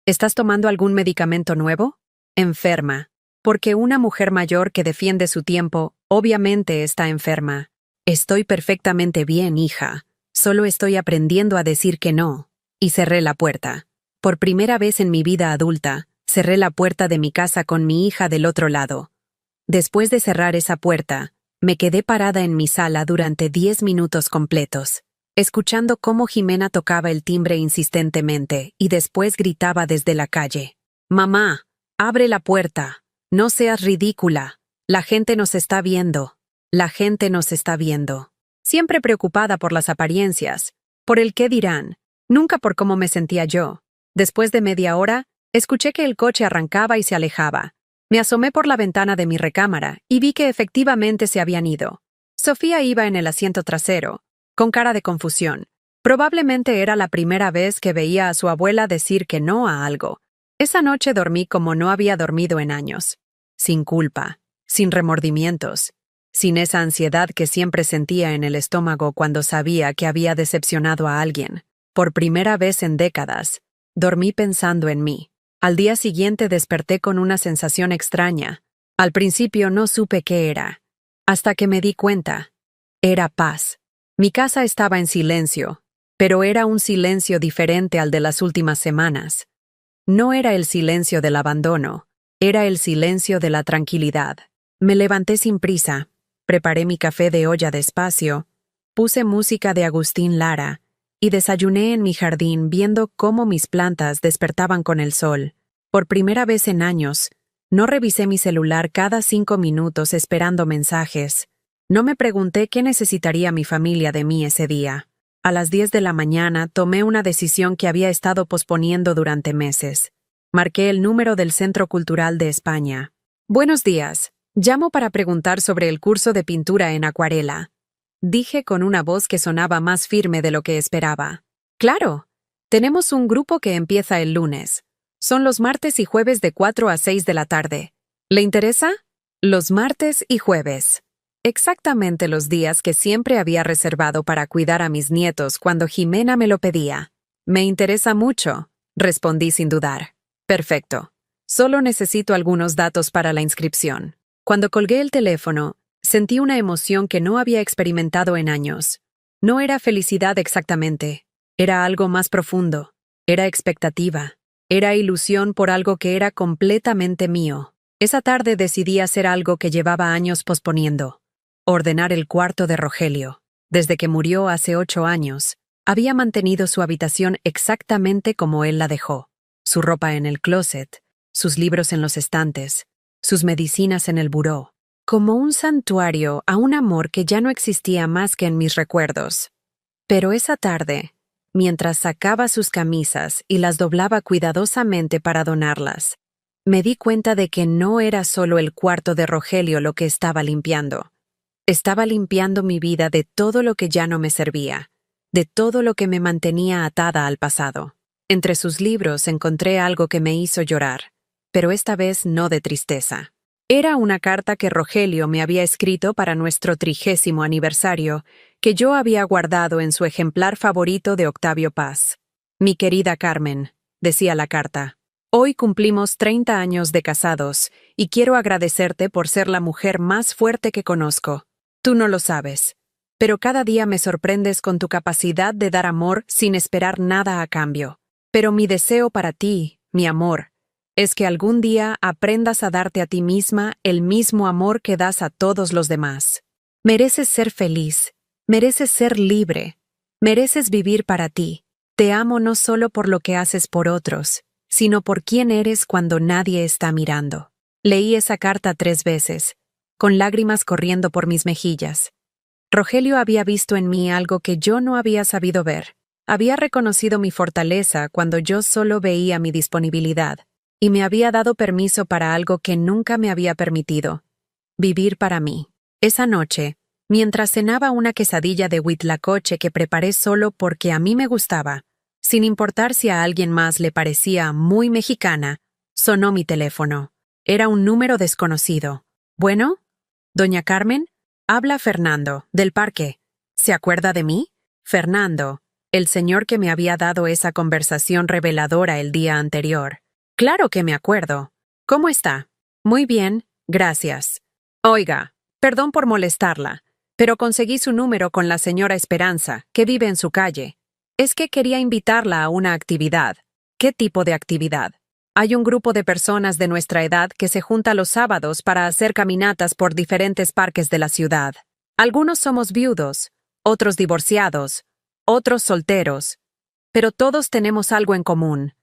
¿Estás tomando algún medicamento nuevo? Enferma. Porque una mujer mayor que defiende su tiempo, obviamente está enferma. Estoy perfectamente bien, hija. Solo estoy aprendiendo a decir que no. Y cerré la puerta. Por primera vez en mi vida adulta, cerré la puerta de mi casa con mi hija del otro lado. Después de cerrar esa puerta, me quedé parada en mi sala durante 10 minutos completos, escuchando cómo Jimena tocaba el timbre insistentemente y después gritaba desde la calle. «Mamá, abre la puerta. No seas ridícula. La gente nos está viendo. La gente nos está viendo». Siempre preocupada por las apariencias, por el qué dirán, nunca por cómo me sentía yo. Después de media hora, escuché que el coche arrancaba y se alejaba. Me asomé por la ventana de mi recámara y vi que efectivamente se habían ido. Sofía iba en el asiento trasero, con cara de confusión. Probablemente era la primera vez que veía a su abuela decir que no a algo. Esa noche dormí como no había dormido en años. Sin culpa, sin remordimientos, sin esa ansiedad que siempre sentía en el estómago cuando sabía que había decepcionado a alguien. Por primera vez en décadas, dormí pensando en mí. Al día siguiente desperté con una sensación extraña. Al principio no supe qué era, hasta que me di cuenta. Era paz. Mi casa estaba en silencio, pero era un silencio diferente al de las últimas semanas. No era el silencio del abandono, era el silencio de la tranquilidad. Me levanté sin prisa, preparé mi café de olla despacio, puse música de Agustín Lara, y desayuné en mi jardín viendo cómo mis plantas despertaban con el sol. Por primera vez en años, no revisé mi celular cada 5 minutos esperando mensajes. No me pregunté qué necesitaría mi familia de mí ese día. A las 10 de la mañana tomé una decisión que había estado posponiendo durante meses. Marqué el número del Centro Cultural de España. Buenos días. Llamo para preguntar sobre el curso de pintura en acuarela. Dije con una voz que sonaba más firme de lo que esperaba. Claro. Tenemos un grupo que empieza el lunes. Son los martes y jueves de 4 a 6 de la tarde. ¿Le interesa? Los martes y jueves. Exactamente los días que siempre había reservado para cuidar a mis nietos cuando Jimena me lo pedía. Me interesa mucho, respondí sin dudar. Perfecto. Solo necesito algunos datos para la inscripción. Cuando colgué el teléfono, sentí una emoción que no había experimentado en años. No era felicidad exactamente. Era algo más profundo. Era expectativa. Era ilusión por algo que era completamente mío. Esa tarde decidí hacer algo que llevaba años posponiendo. Ordenar el cuarto de Rogelio. Desde que murió hace 8 años, Había mantenido su habitación exactamente como él la dejó. Su ropa en el closet, sus libros en los estantes, sus medicinas en el buró. Como un santuario a un amor que ya no existía más que en mis recuerdos. Pero esa tarde, mientras sacaba sus camisas y las doblaba cuidadosamente para donarlas, me di cuenta de que no era solo el cuarto de Rogelio lo que estaba limpiando. Estaba limpiando mi vida de todo lo que ya no me servía, de todo lo que me mantenía atada al pasado. Entre sus libros encontré algo que me hizo llorar, pero esta vez no de tristeza. Era una carta que Rogelio me había escrito para nuestro 30º aniversario, que yo había guardado en su ejemplar favorito de Octavio Paz. Mi querida Carmen, decía la carta, hoy cumplimos 30 años de casados y quiero agradecerte por ser la mujer más fuerte que conozco. Tú no lo sabes, pero cada día me sorprendes con tu capacidad de dar amor sin esperar nada a cambio. Pero mi deseo para ti, mi amor, es que algún día aprendas a darte a ti misma el mismo amor que das a todos los demás. Mereces ser feliz, mereces ser libre, mereces vivir para ti. Te amo no solo por lo que haces por otros, sino por quién eres cuando nadie está mirando. Leí esa carta 3 veces, con lágrimas corriendo por mis mejillas. Rogelio había visto en mí algo que yo no había sabido ver. Había reconocido mi fortaleza cuando yo solo veía mi disponibilidad. Y me había dado permiso para algo que nunca me había permitido: vivir para mí. Esa noche, mientras cenaba una quesadilla de huitlacoche que preparé solo porque a mí me gustaba, sin importar si a alguien más le parecía muy mexicana, sonó mi teléfono. Era un número desconocido. ¿Bueno? ¿Doña Carmen? Habla Fernando, del parque. ¿Se acuerda de mí? Fernando, el señor que me había dado esa conversación reveladora el día anterior. Claro que me acuerdo. ¿Cómo está? Muy bien, gracias. Oiga, perdón por molestarla, pero conseguí su número con la señora Esperanza, que vive en su calle. Es que quería invitarla a una actividad. ¿Qué tipo de actividad? Hay un grupo de personas de nuestra edad que se junta los sábados para hacer caminatas por diferentes parques de la ciudad. Algunos somos viudos, otros divorciados, otros solteros, pero todos tenemos algo en común.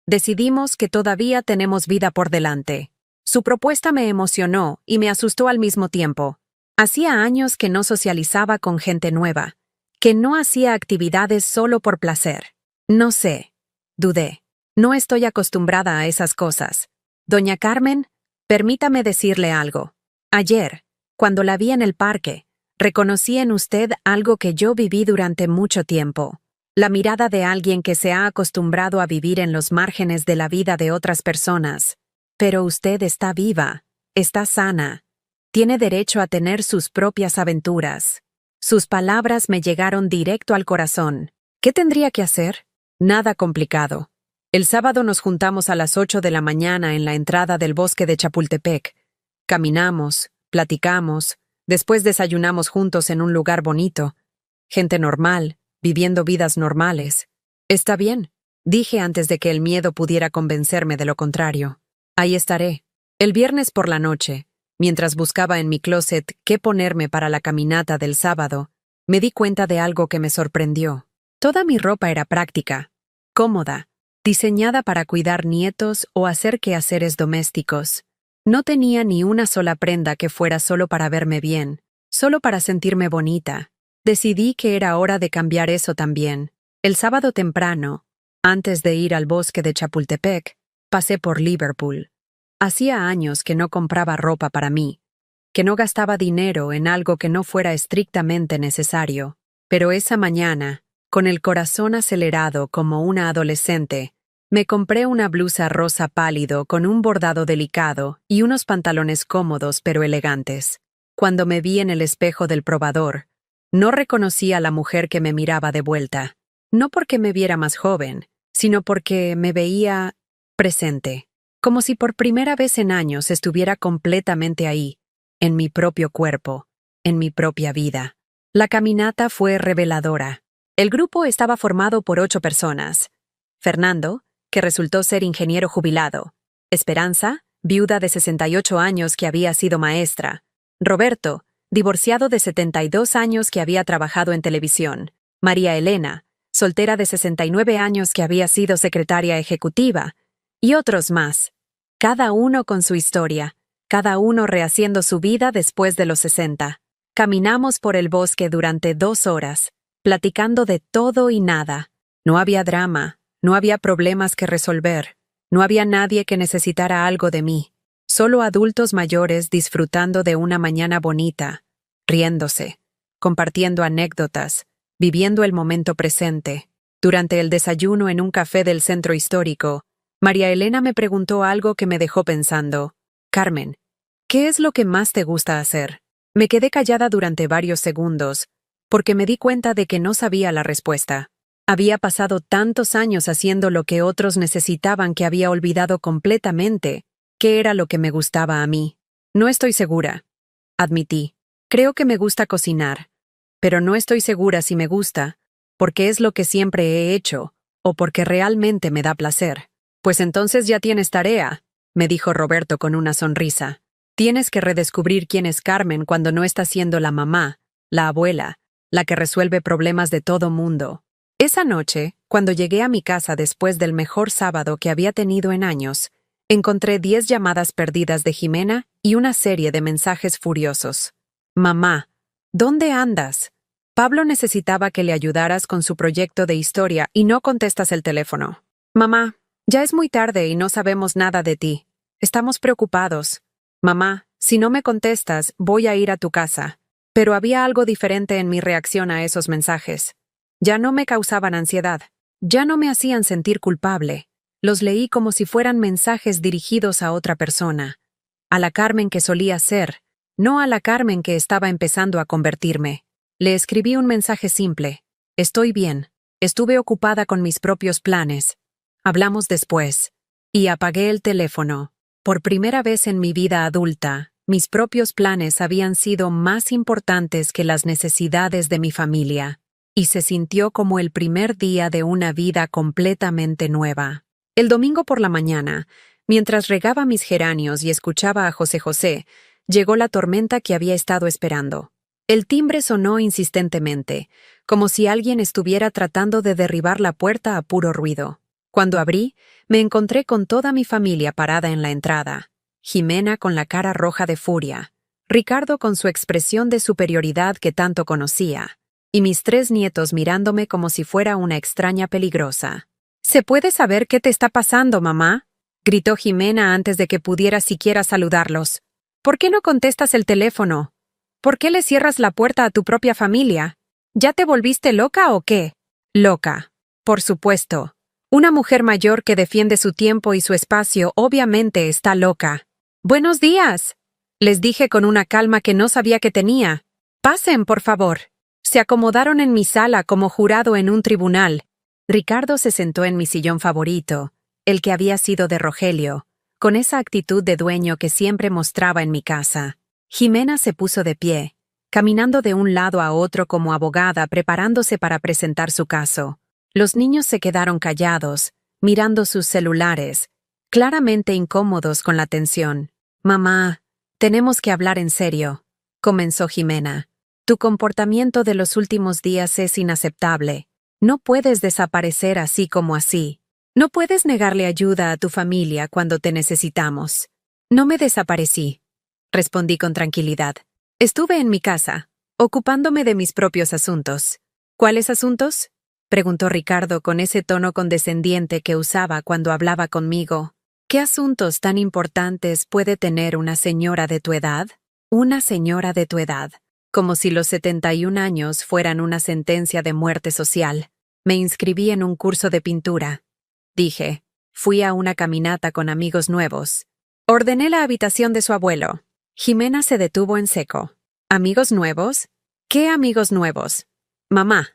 Decidimos que todavía tenemos vida por delante. Su propuesta me emocionó y me asustó al mismo tiempo. Hacía años que no socializaba con gente nueva, que no hacía actividades solo por placer. No sé, dudé. No estoy acostumbrada a esas cosas. Doña Carmen, permítame decirle algo. Ayer, cuando la vi en el parque, reconocí en usted algo que yo viví durante mucho tiempo. La mirada de alguien que se ha acostumbrado a vivir en los márgenes de la vida de otras personas. Pero usted está viva, está sana, tiene derecho a tener sus propias aventuras. Sus palabras me llegaron directo al corazón. ¿Qué tendría que hacer? Nada complicado. El sábado nos juntamos a las 8 de la mañana en la entrada del bosque de Chapultepec. Caminamos, platicamos, después desayunamos juntos en un lugar bonito. Gente normal, viviendo vidas normales. Está bien, dije antes de que el miedo pudiera convencerme de lo contrario. Ahí estaré. El viernes por la noche, mientras buscaba en mi closet qué ponerme para la caminata del sábado, me di cuenta de algo que me sorprendió. Toda mi ropa era práctica, cómoda, diseñada para cuidar nietos o hacer quehaceres domésticos. No tenía ni una sola prenda que fuera solo para verme bien, solo para sentirme bonita. Decidí que era hora de cambiar eso también. El sábado temprano, antes de ir al bosque de Chapultepec, pasé por Liverpool. Hacía años que no compraba ropa para mí, que no gastaba dinero en algo que no fuera estrictamente necesario. Pero esa mañana, con el corazón acelerado como una adolescente, me compré una blusa rosa pálido con un bordado delicado y unos pantalones cómodos pero elegantes. Cuando me vi en el espejo del probador, no reconocí a la mujer que me miraba de vuelta. No porque me viera más joven, sino porque me veía presente, como si por primera vez en años estuviera completamente ahí, en mi propio cuerpo, en mi propia vida. La caminata fue reveladora. El grupo estaba formado por 8 personas. Fernando, que resultó ser ingeniero jubilado. Esperanza, viuda de 68 años que había sido maestra. Roberto, divorciado de 72 años que había trabajado en televisión. María Elena, soltera de 69 años que había sido secretaria ejecutiva, y otros más, cada uno con su historia, cada uno rehaciendo su vida después de los 60. Caminamos por el bosque durante 2 horas, platicando de todo y nada. No había drama, no había problemas que resolver, no había nadie que necesitara algo de mí, solo adultos mayores disfrutando de una mañana bonita, riéndose, compartiendo anécdotas, viviendo el momento presente. Durante el desayuno en un café del centro histórico, María Elena me preguntó algo que me dejó pensando. Carmen, ¿qué es lo que más te gusta hacer? Me quedé callada durante varios segundos, porque me di cuenta de que no sabía la respuesta. Había pasado tantos años haciendo lo que otros necesitaban que había olvidado completamente qué era lo que me gustaba a mí. No estoy segura, admití. Creo que me gusta cocinar, pero no estoy segura si me gusta, porque es lo que siempre he hecho, o porque realmente me da placer. Pues entonces ya tienes tarea, me dijo Roberto con una sonrisa. Tienes que redescubrir quién es Carmen cuando no está siendo la mamá, la abuela, la que resuelve problemas de todo mundo. Esa noche, cuando llegué a mi casa después del mejor sábado que había tenido en años, encontré 10 llamadas perdidas de Jimena y una serie de mensajes furiosos. Mamá, ¿dónde andas? Pablo necesitaba que le ayudaras con su proyecto de historia y no contestas el teléfono. Mamá, ya es muy tarde y no sabemos nada de ti. Estamos preocupados. Mamá, si no me contestas, voy a ir a tu casa. Pero había algo diferente en mi reacción a esos mensajes. Ya no me causaban ansiedad. Ya no me hacían sentir culpable. Los leí como si fueran mensajes dirigidos a otra persona. A la Carmen que solía ser, no a la Carmen que estaba empezando a convertirme. Le escribí un mensaje simple. Estoy bien. Estuve ocupada con mis propios planes. Hablamos después. Y apagué el teléfono. Por primera vez en mi vida adulta, mis propios planes habían sido más importantes que las necesidades de mi familia. Y se sintió como el primer día de una vida completamente nueva. El domingo por la mañana, mientras regaba mis geranios y escuchaba a José José, llegó la tormenta que había estado esperando. El timbre sonó insistentemente, como si alguien estuviera tratando de derribar la puerta a puro ruido. Cuando abrí, me encontré con toda mi familia parada en la entrada. Jimena con la cara roja de furia, Ricardo con su expresión de superioridad que tanto conocía, y mis 3 nietos mirándome como si fuera una extraña peligrosa. ¿Se puede saber qué te está pasando, mamá?, gritó Jimena antes de que pudiera siquiera saludarlos. ¿Por qué no contestas el teléfono? ¿Por qué le cierras la puerta a tu propia familia? ¿Ya te volviste loca o qué? Loca. Por supuesto. Una mujer mayor que defiende su tiempo y su espacio obviamente está loca. Buenos días, les dije con una calma que no sabía que tenía. Pasen, por favor. Se acomodaron en mi sala como jurado en un tribunal. Ricardo se sentó en mi sillón favorito, el que había sido de Rogelio, con esa actitud de dueño que siempre mostraba en mi casa. Jimena se puso de pie, caminando de un lado a otro como abogada preparándose para presentar su caso. Los niños se quedaron callados, mirando sus celulares, claramente incómodos con la tensión. Mamá, tenemos que hablar en serio, comenzó Jimena. Tu comportamiento de los últimos días es inaceptable. No puedes desaparecer así como así. No puedes negarle ayuda a tu familia cuando te necesitamos. No me desaparecí, respondí con tranquilidad. Estuve en mi casa, ocupándome de mis propios asuntos. ¿Cuáles asuntos?, preguntó Ricardo con ese tono condescendiente que usaba cuando hablaba conmigo. ¿Qué asuntos tan importantes puede tener una señora de tu edad? Una señora de tu edad. Como si los 71 años fueran una sentencia de muerte social. Me inscribí en un curso de pintura. Dije. Fui a una caminata con amigos nuevos. Ordené la habitación de su abuelo. Jimena se detuvo en seco. ¿Amigos nuevos? ¿Qué amigos nuevos? Mamá,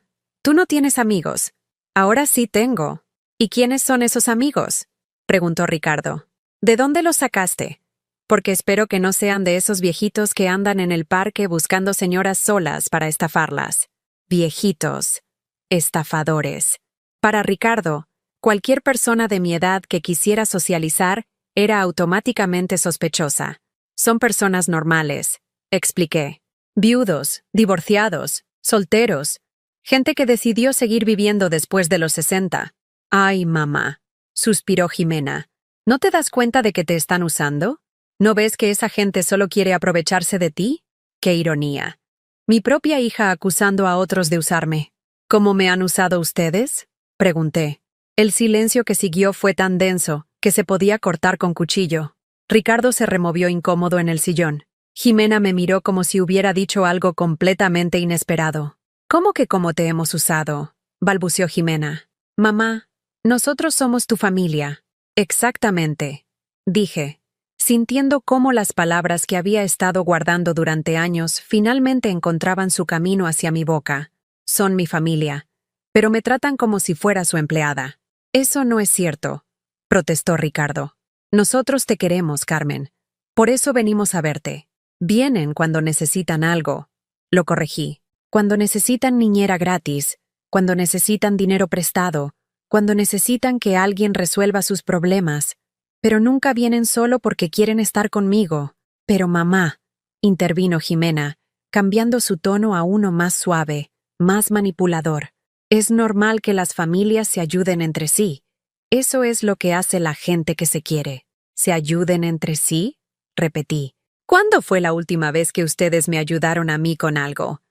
tú no tienes amigos. Ahora sí tengo. ¿Y quiénes son esos amigos?, preguntó Ricardo. ¿De dónde los sacaste? Porque espero que no sean de esos viejitos que andan en el parque buscando señoras solas para estafarlas. Viejitos. Estafadores. Para Ricardo, cualquier persona de mi edad que quisiera socializar era automáticamente sospechosa. Son personas normales, expliqué. Viudos, divorciados, solteros. Gente que decidió seguir viviendo después de los 60. Ay, mamá, suspiró Jimena. ¿No te das cuenta de que te están usando? ¿No ves que esa gente solo quiere aprovecharse de ti? ¡Qué ironía! Mi propia hija acusando a otros de usarme. ¿Cómo me han usado ustedes?, pregunté. El silencio que siguió fue tan denso que se podía cortar con cuchillo. Ricardo se removió incómodo en el sillón. Jimena me miró como si hubiera dicho algo completamente inesperado. ¿Cómo que cómo te hemos usado?, balbuceó Jimena. Mamá, nosotros somos tu familia. Exactamente, dije, sintiendo cómo las palabras que había estado guardando durante años finalmente encontraban su camino hacia mi boca. Son mi familia, pero me tratan como si fuera su empleada. Eso no es cierto, protestó Ricardo. Nosotros te queremos, Carmen. Por eso venimos a verte. Vienen cuando necesitan algo. Lo corregí. Cuando necesitan niñera gratis, cuando necesitan dinero prestado, cuando necesitan que alguien resuelva sus problemas. Pero nunca vienen solo porque quieren estar conmigo. Pero mamá, intervino Jimena, cambiando su tono a uno más suave, más manipulador. Es normal que las familias se ayuden entre sí. Eso es lo que hace la gente que se quiere. ¿Se ayuden entre sí?, repetí. ¿Cuándo fue la última vez que ustedes me ayudaron a mí con algo?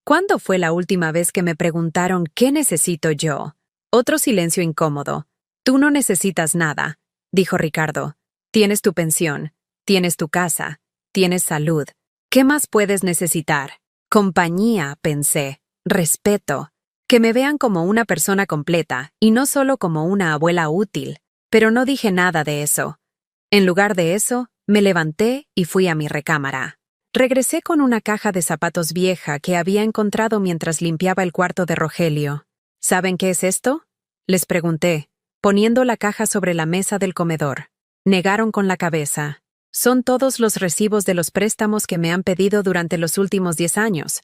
¿Cuándo fue la última vez que me preguntaron qué necesito yo? Otro silencio incómodo. Tú no necesitas nada, dijo Ricardo. Tienes tu pensión, tienes tu casa, tienes salud. ¿Qué más puedes necesitar? Compañía, pensé. Respeto. Que me vean como una persona completa y no solo como una abuela útil. Pero no dije nada de eso. En lugar de eso, me levanté y fui a mi recámara. Regresé con una caja de zapatos vieja que había encontrado mientras limpiaba el cuarto de Rogelio. ¿Saben qué es esto?, les pregunté, poniendo la caja sobre la mesa del comedor. Negaron con la cabeza. Son todos los recibos de los préstamos que me han pedido durante los últimos 10 años.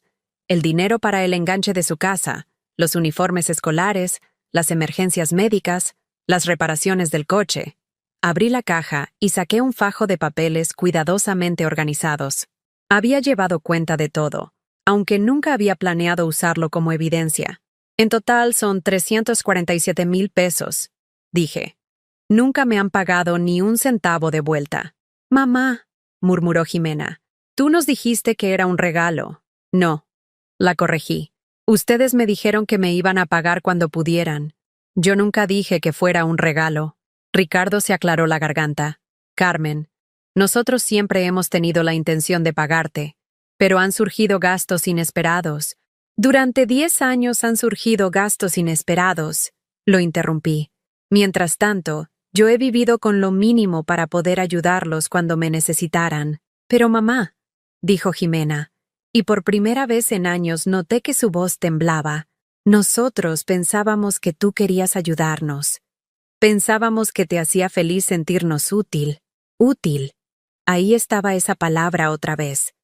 El dinero para el enganche de su casa, los uniformes escolares, las emergencias médicas, las reparaciones del coche. Abrí la caja y saqué un fajo de papeles cuidadosamente organizados. Había llevado cuenta de todo, aunque nunca había planeado usarlo como evidencia. En total son 347,000 pesos, dije. Nunca me han pagado ni un centavo de vuelta. Mamá, murmuró Jimena, tú nos dijiste que era un regalo. No, la corregí. Ustedes me dijeron que me iban a pagar cuando pudieran. Yo nunca dije que fuera un regalo. Ricardo se aclaró la garganta. Carmen, nosotros siempre hemos tenido la intención de pagarte, pero han surgido gastos inesperados. Durante 10 años han surgido gastos inesperados, lo interrumpí. Mientras tanto, yo he vivido con lo mínimo para poder ayudarlos cuando me necesitaran. Pero mamá, dijo Jimena, y por primera vez en años noté que su voz temblaba. Nosotros pensábamos que tú querías ayudarnos. Pensábamos que te hacía feliz sentirnos útil. Útil. Ahí estaba esa palabra otra vez.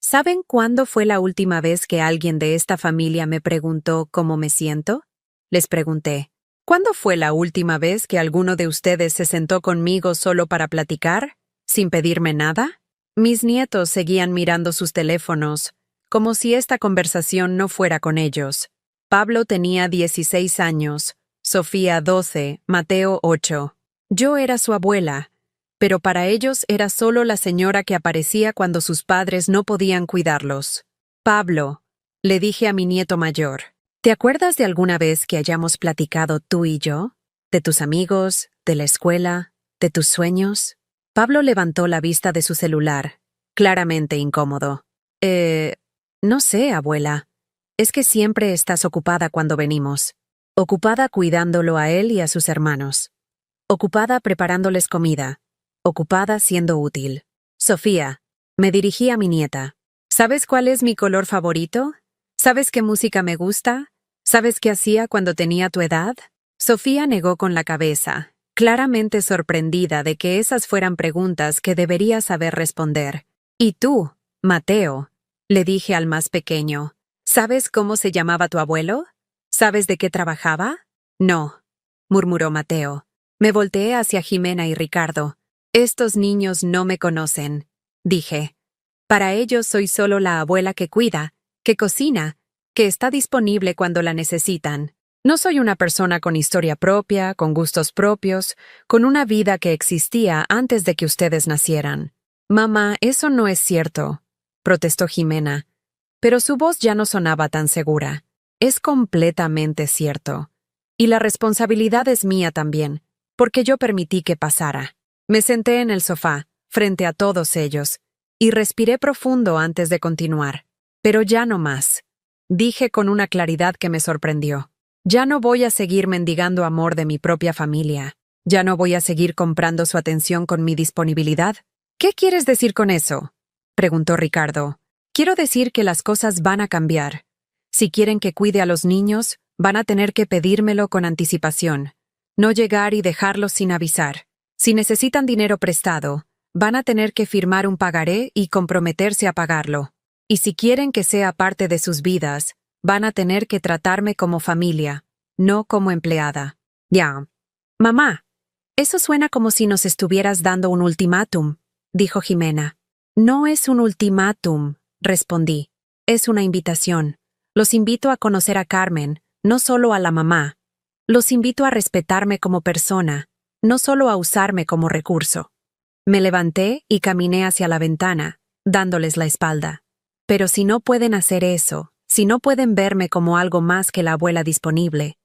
¿Saben cuándo fue la última vez que alguien de esta familia me preguntó cómo me siento? Les pregunté. ¿Cuándo fue la última vez que alguno de ustedes se sentó conmigo solo para platicar, sin pedirme nada? Mis nietos seguían mirando sus teléfonos, como si esta conversación no fuera con ellos. Pablo tenía 16 años, Sofía 12, Mateo 8. Yo era su abuela, pero para ellos era solo la señora que aparecía cuando sus padres no podían cuidarlos. Pablo, le dije a mi nieto mayor, ¿te acuerdas de alguna vez que hayamos platicado tú y yo? ¿De tus amigos, de la escuela, de tus sueños? Pablo levantó la vista de su celular, claramente incómodo. No sé, abuela. Es que siempre estás ocupada cuando venimos. Ocupada cuidándolo a él y a sus hermanos. Ocupada preparándoles comida. Ocupada siendo útil. Sofía, me dirigí a mi nieta. ¿Sabes cuál es mi color favorito? ¿Sabes qué música me gusta? ¿Sabes qué hacía cuando tenía tu edad? Sofía negó con la cabeza, claramente sorprendida de que esas fueran preguntas que debería saber responder. ¿Y tú, Mateo?, le dije al más pequeño. ¿Sabes cómo se llamaba tu abuelo? ¿Sabes de qué trabajaba? No, murmuró Mateo. Me volteé hacia Jimena y Ricardo. Estos niños no me conocen, dije. Para ellos soy solo la abuela que cuida, que cocina, que está disponible cuando la necesitan. No soy una persona con historia propia, con gustos propios, con una vida que existía antes de que ustedes nacieran. Mamá, eso no es cierto, protestó Jimena, pero su voz ya no sonaba tan segura. Es completamente cierto. Y la responsabilidad es mía también, porque yo permití que pasara. Me senté en el sofá, frente a todos ellos, y respiré profundo antes de continuar. Pero ya no más. Dije con una claridad que me sorprendió. Ya no voy a seguir mendigando amor de mi propia familia. Ya no voy a seguir comprando su atención con mi disponibilidad. ¿Qué quieres decir con eso?, preguntó Ricardo. Quiero decir que las cosas van a cambiar. Si quieren que cuide a los niños, van a tener que pedírmelo con anticipación. No llegar y dejarlos sin avisar. Si necesitan dinero prestado, van a tener que firmar un pagaré y comprometerse a pagarlo. Y si quieren que sea parte de sus vidas, van a tener que tratarme como familia, no como empleada. Ya. Mamá, eso suena como si nos estuvieras dando un ultimátum, dijo Jimena. No es un ultimátum, respondí. Es una invitación. Los invito a conocer a Carmen, no solo a la mamá. Los invito a respetarme como persona, no solo a usarme como recurso. Me levanté y caminé hacia la ventana, dándoles la espalda. Pero si no pueden hacer eso, si no pueden verme como algo más que la abuela disponible,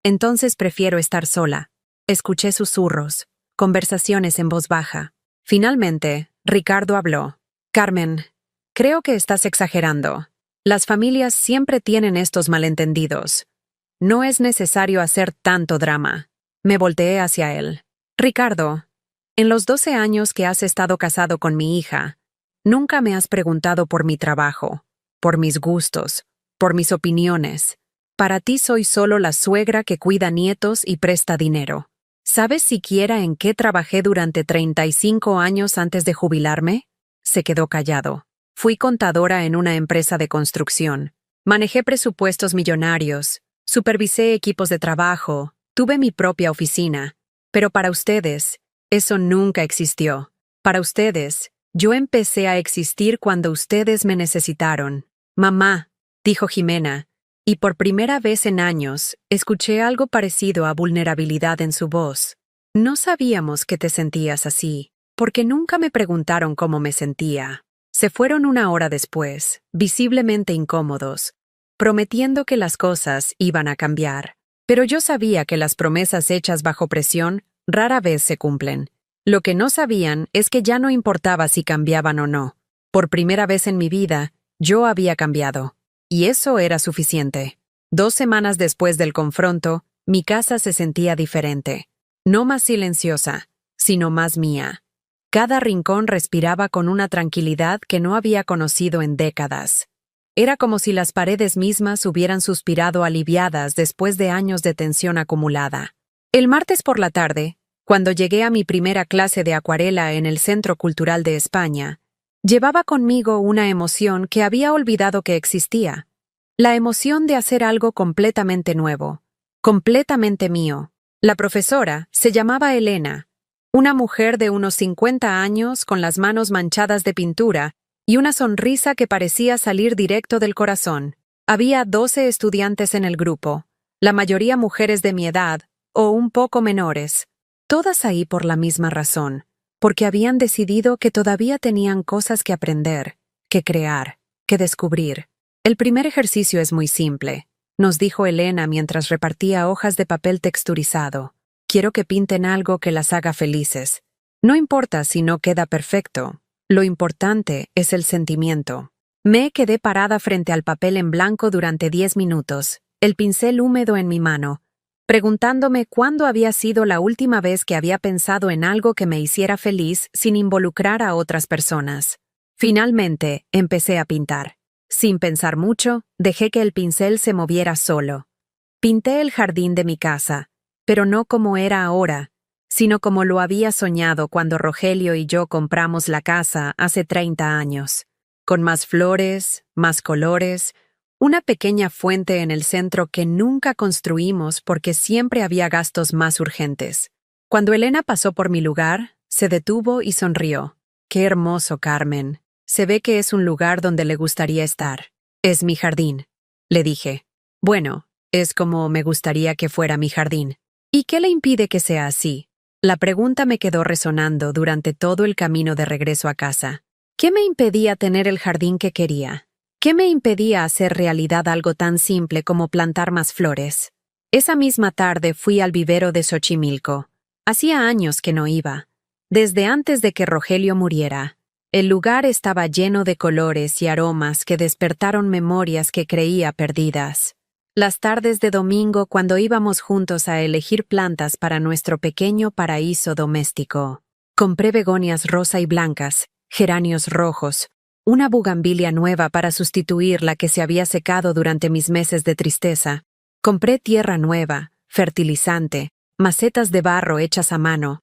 entonces prefiero estar sola. Escuché susurros, conversaciones en voz baja. Finalmente, Ricardo habló. Carmen, creo que estás exagerando. Las familias siempre tienen estos malentendidos. No es necesario hacer tanto drama. Me volteé hacia él. Ricardo, en los 12 años que has estado casado con mi hija, nunca me has preguntado por mi trabajo, por mis gustos, por mis opiniones. Para ti soy solo la suegra que cuida nietos y presta dinero. ¿Sabes siquiera en qué trabajé durante 35 años antes de jubilarme? Se quedó callado. Fui contadora en una empresa de construcción. Manejé presupuestos millonarios. Supervisé equipos de trabajo. Tuve mi propia oficina. Pero para ustedes, eso nunca existió. Para ustedes, yo empecé a existir cuando ustedes me necesitaron. Mamá, dijo Jimena, y por primera vez en años, escuché algo parecido a vulnerabilidad en su voz. No sabíamos que te sentías así, porque nunca me preguntaron cómo me sentía. Se fueron una hora después, visiblemente incómodos, prometiendo que las cosas iban a cambiar. Pero yo sabía que las promesas hechas bajo presión rara vez se cumplen. Lo que no sabían es que ya no importaba si cambiaban o no. Por primera vez en mi vida, yo había cambiado. Y eso era suficiente. 2 semanas después del confronto, mi casa se sentía diferente. No más silenciosa, sino más mía. Cada rincón respiraba con una tranquilidad que no había conocido en décadas. Era como si las paredes mismas hubieran suspirado aliviadas después de años de tensión acumulada. El martes por la tarde, cuando llegué a mi primera clase de acuarela en el Centro Cultural de España, llevaba conmigo una emoción que había olvidado que existía. La emoción de hacer algo completamente nuevo, completamente mío. La profesora se llamaba Elena, una mujer de unos 50 años con las manos manchadas de pintura y una sonrisa que parecía salir directo del corazón. Había 12 estudiantes en el grupo, la mayoría mujeres de mi edad o un poco menores, todas ahí por la misma razón, porque habían decidido que todavía tenían cosas que aprender, que crear, que descubrir. El primer ejercicio es muy simple, nos dijo Elena mientras repartía hojas de papel texturizado. Quiero que pinten algo que las haga felices. No importa si no queda perfecto. Lo importante es el sentimiento. Me quedé parada frente al papel en blanco durante 10 minutos, el pincel húmedo en mi mano, preguntándome cuándo había sido la última vez que había pensado en algo que me hiciera feliz sin involucrar a otras personas. Finalmente, empecé a pintar. Sin pensar mucho, dejé que el pincel se moviera solo. Pinté el jardín de mi casa, pero no como era ahora, sino como lo había soñado cuando Rogelio y yo compramos la casa hace 30 años, con más flores, más colores, una pequeña fuente en el centro que nunca construimos porque siempre había gastos más urgentes. Cuando Elena pasó por mi lugar, se detuvo y sonrió. «Qué hermoso, Carmen. Se ve que es un lugar donde le gustaría estar. Es mi jardín». le dije. Bueno, es como me gustaría que fuera mi jardín. ¿Y qué le impide que sea así? La pregunta me quedó resonando durante todo el camino de regreso a casa. ¿Qué me impedía tener el jardín que quería? ¿Qué me impedía hacer realidad algo tan simple como plantar más flores? Esa misma tarde fui al vivero de Xochimilco. Hacía años que no iba. Desde antes de que Rogelio muriera. El lugar estaba lleno de colores y aromas que despertaron memorias que creía perdidas. Las tardes de domingo cuando íbamos juntos a elegir plantas para nuestro pequeño paraíso doméstico. Compré begonias rosa y blancas, geranios rojos, una bugambilia nueva para sustituir la que se había secado durante mis meses de tristeza. Compré tierra nueva, fertilizante, macetas de barro hechas a mano.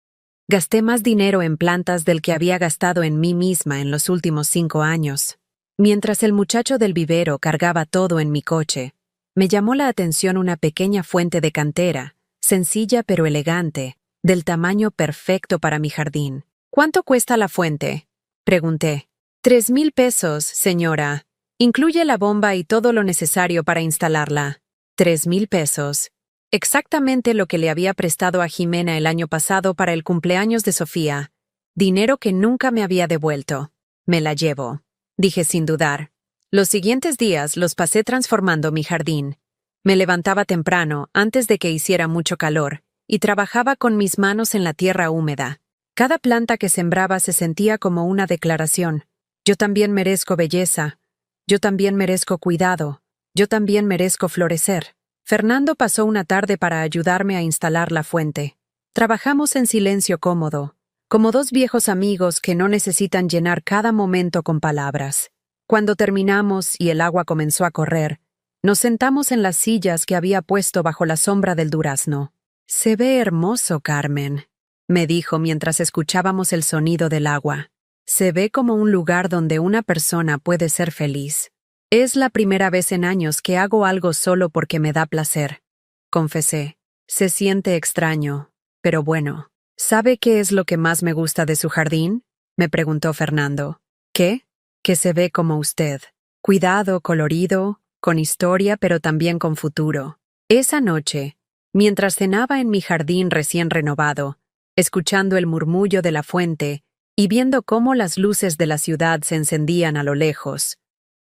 Gasté más dinero en plantas del que había gastado en mí misma en los últimos 5 años. Mientras el muchacho del vivero cargaba todo en mi coche, me llamó la atención una pequeña fuente de cantera, sencilla pero elegante, del tamaño perfecto para mi jardín. ¿Cuánto cuesta la fuente?, pregunté. 3,000 pesos, señora. Incluye la bomba y todo lo necesario para instalarla. 3,000 pesos. Exactamente lo que le había prestado a Jimena el año pasado para el cumpleaños de Sofía. Dinero que nunca me había devuelto. Me la llevo, dije sin dudar. Los siguientes días los pasé transformando mi jardín. Me levantaba temprano, antes de que hiciera mucho calor, y trabajaba con mis manos en la tierra húmeda. Cada planta que sembraba se sentía como una declaración. Yo también merezco belleza. Yo también merezco cuidado. Yo también merezco florecer. Fernando pasó una tarde para ayudarme a instalar la fuente. Trabajamos en silencio cómodo, como 2 viejos amigos que no necesitan llenar cada momento con palabras. Cuando terminamos y el agua comenzó a correr, nos sentamos en las sillas que había puesto bajo la sombra del durazno. «Se ve hermoso, Carmen», me dijo mientras escuchábamos el sonido del agua. «Se ve como un lugar donde una persona puede ser feliz». «Es la primera vez en años que hago algo solo porque me da placer», confesé. «Se siente extraño, pero bueno». «¿Sabe qué es lo que más me gusta de su jardín?», me preguntó Fernando. «¿Qué?». «Que se ve como usted. Cuidado, colorido, con historia pero también con futuro». Esa noche, mientras cenaba en mi jardín recién renovado, escuchando el murmullo de la fuente y viendo cómo las luces de la ciudad se encendían a lo lejos,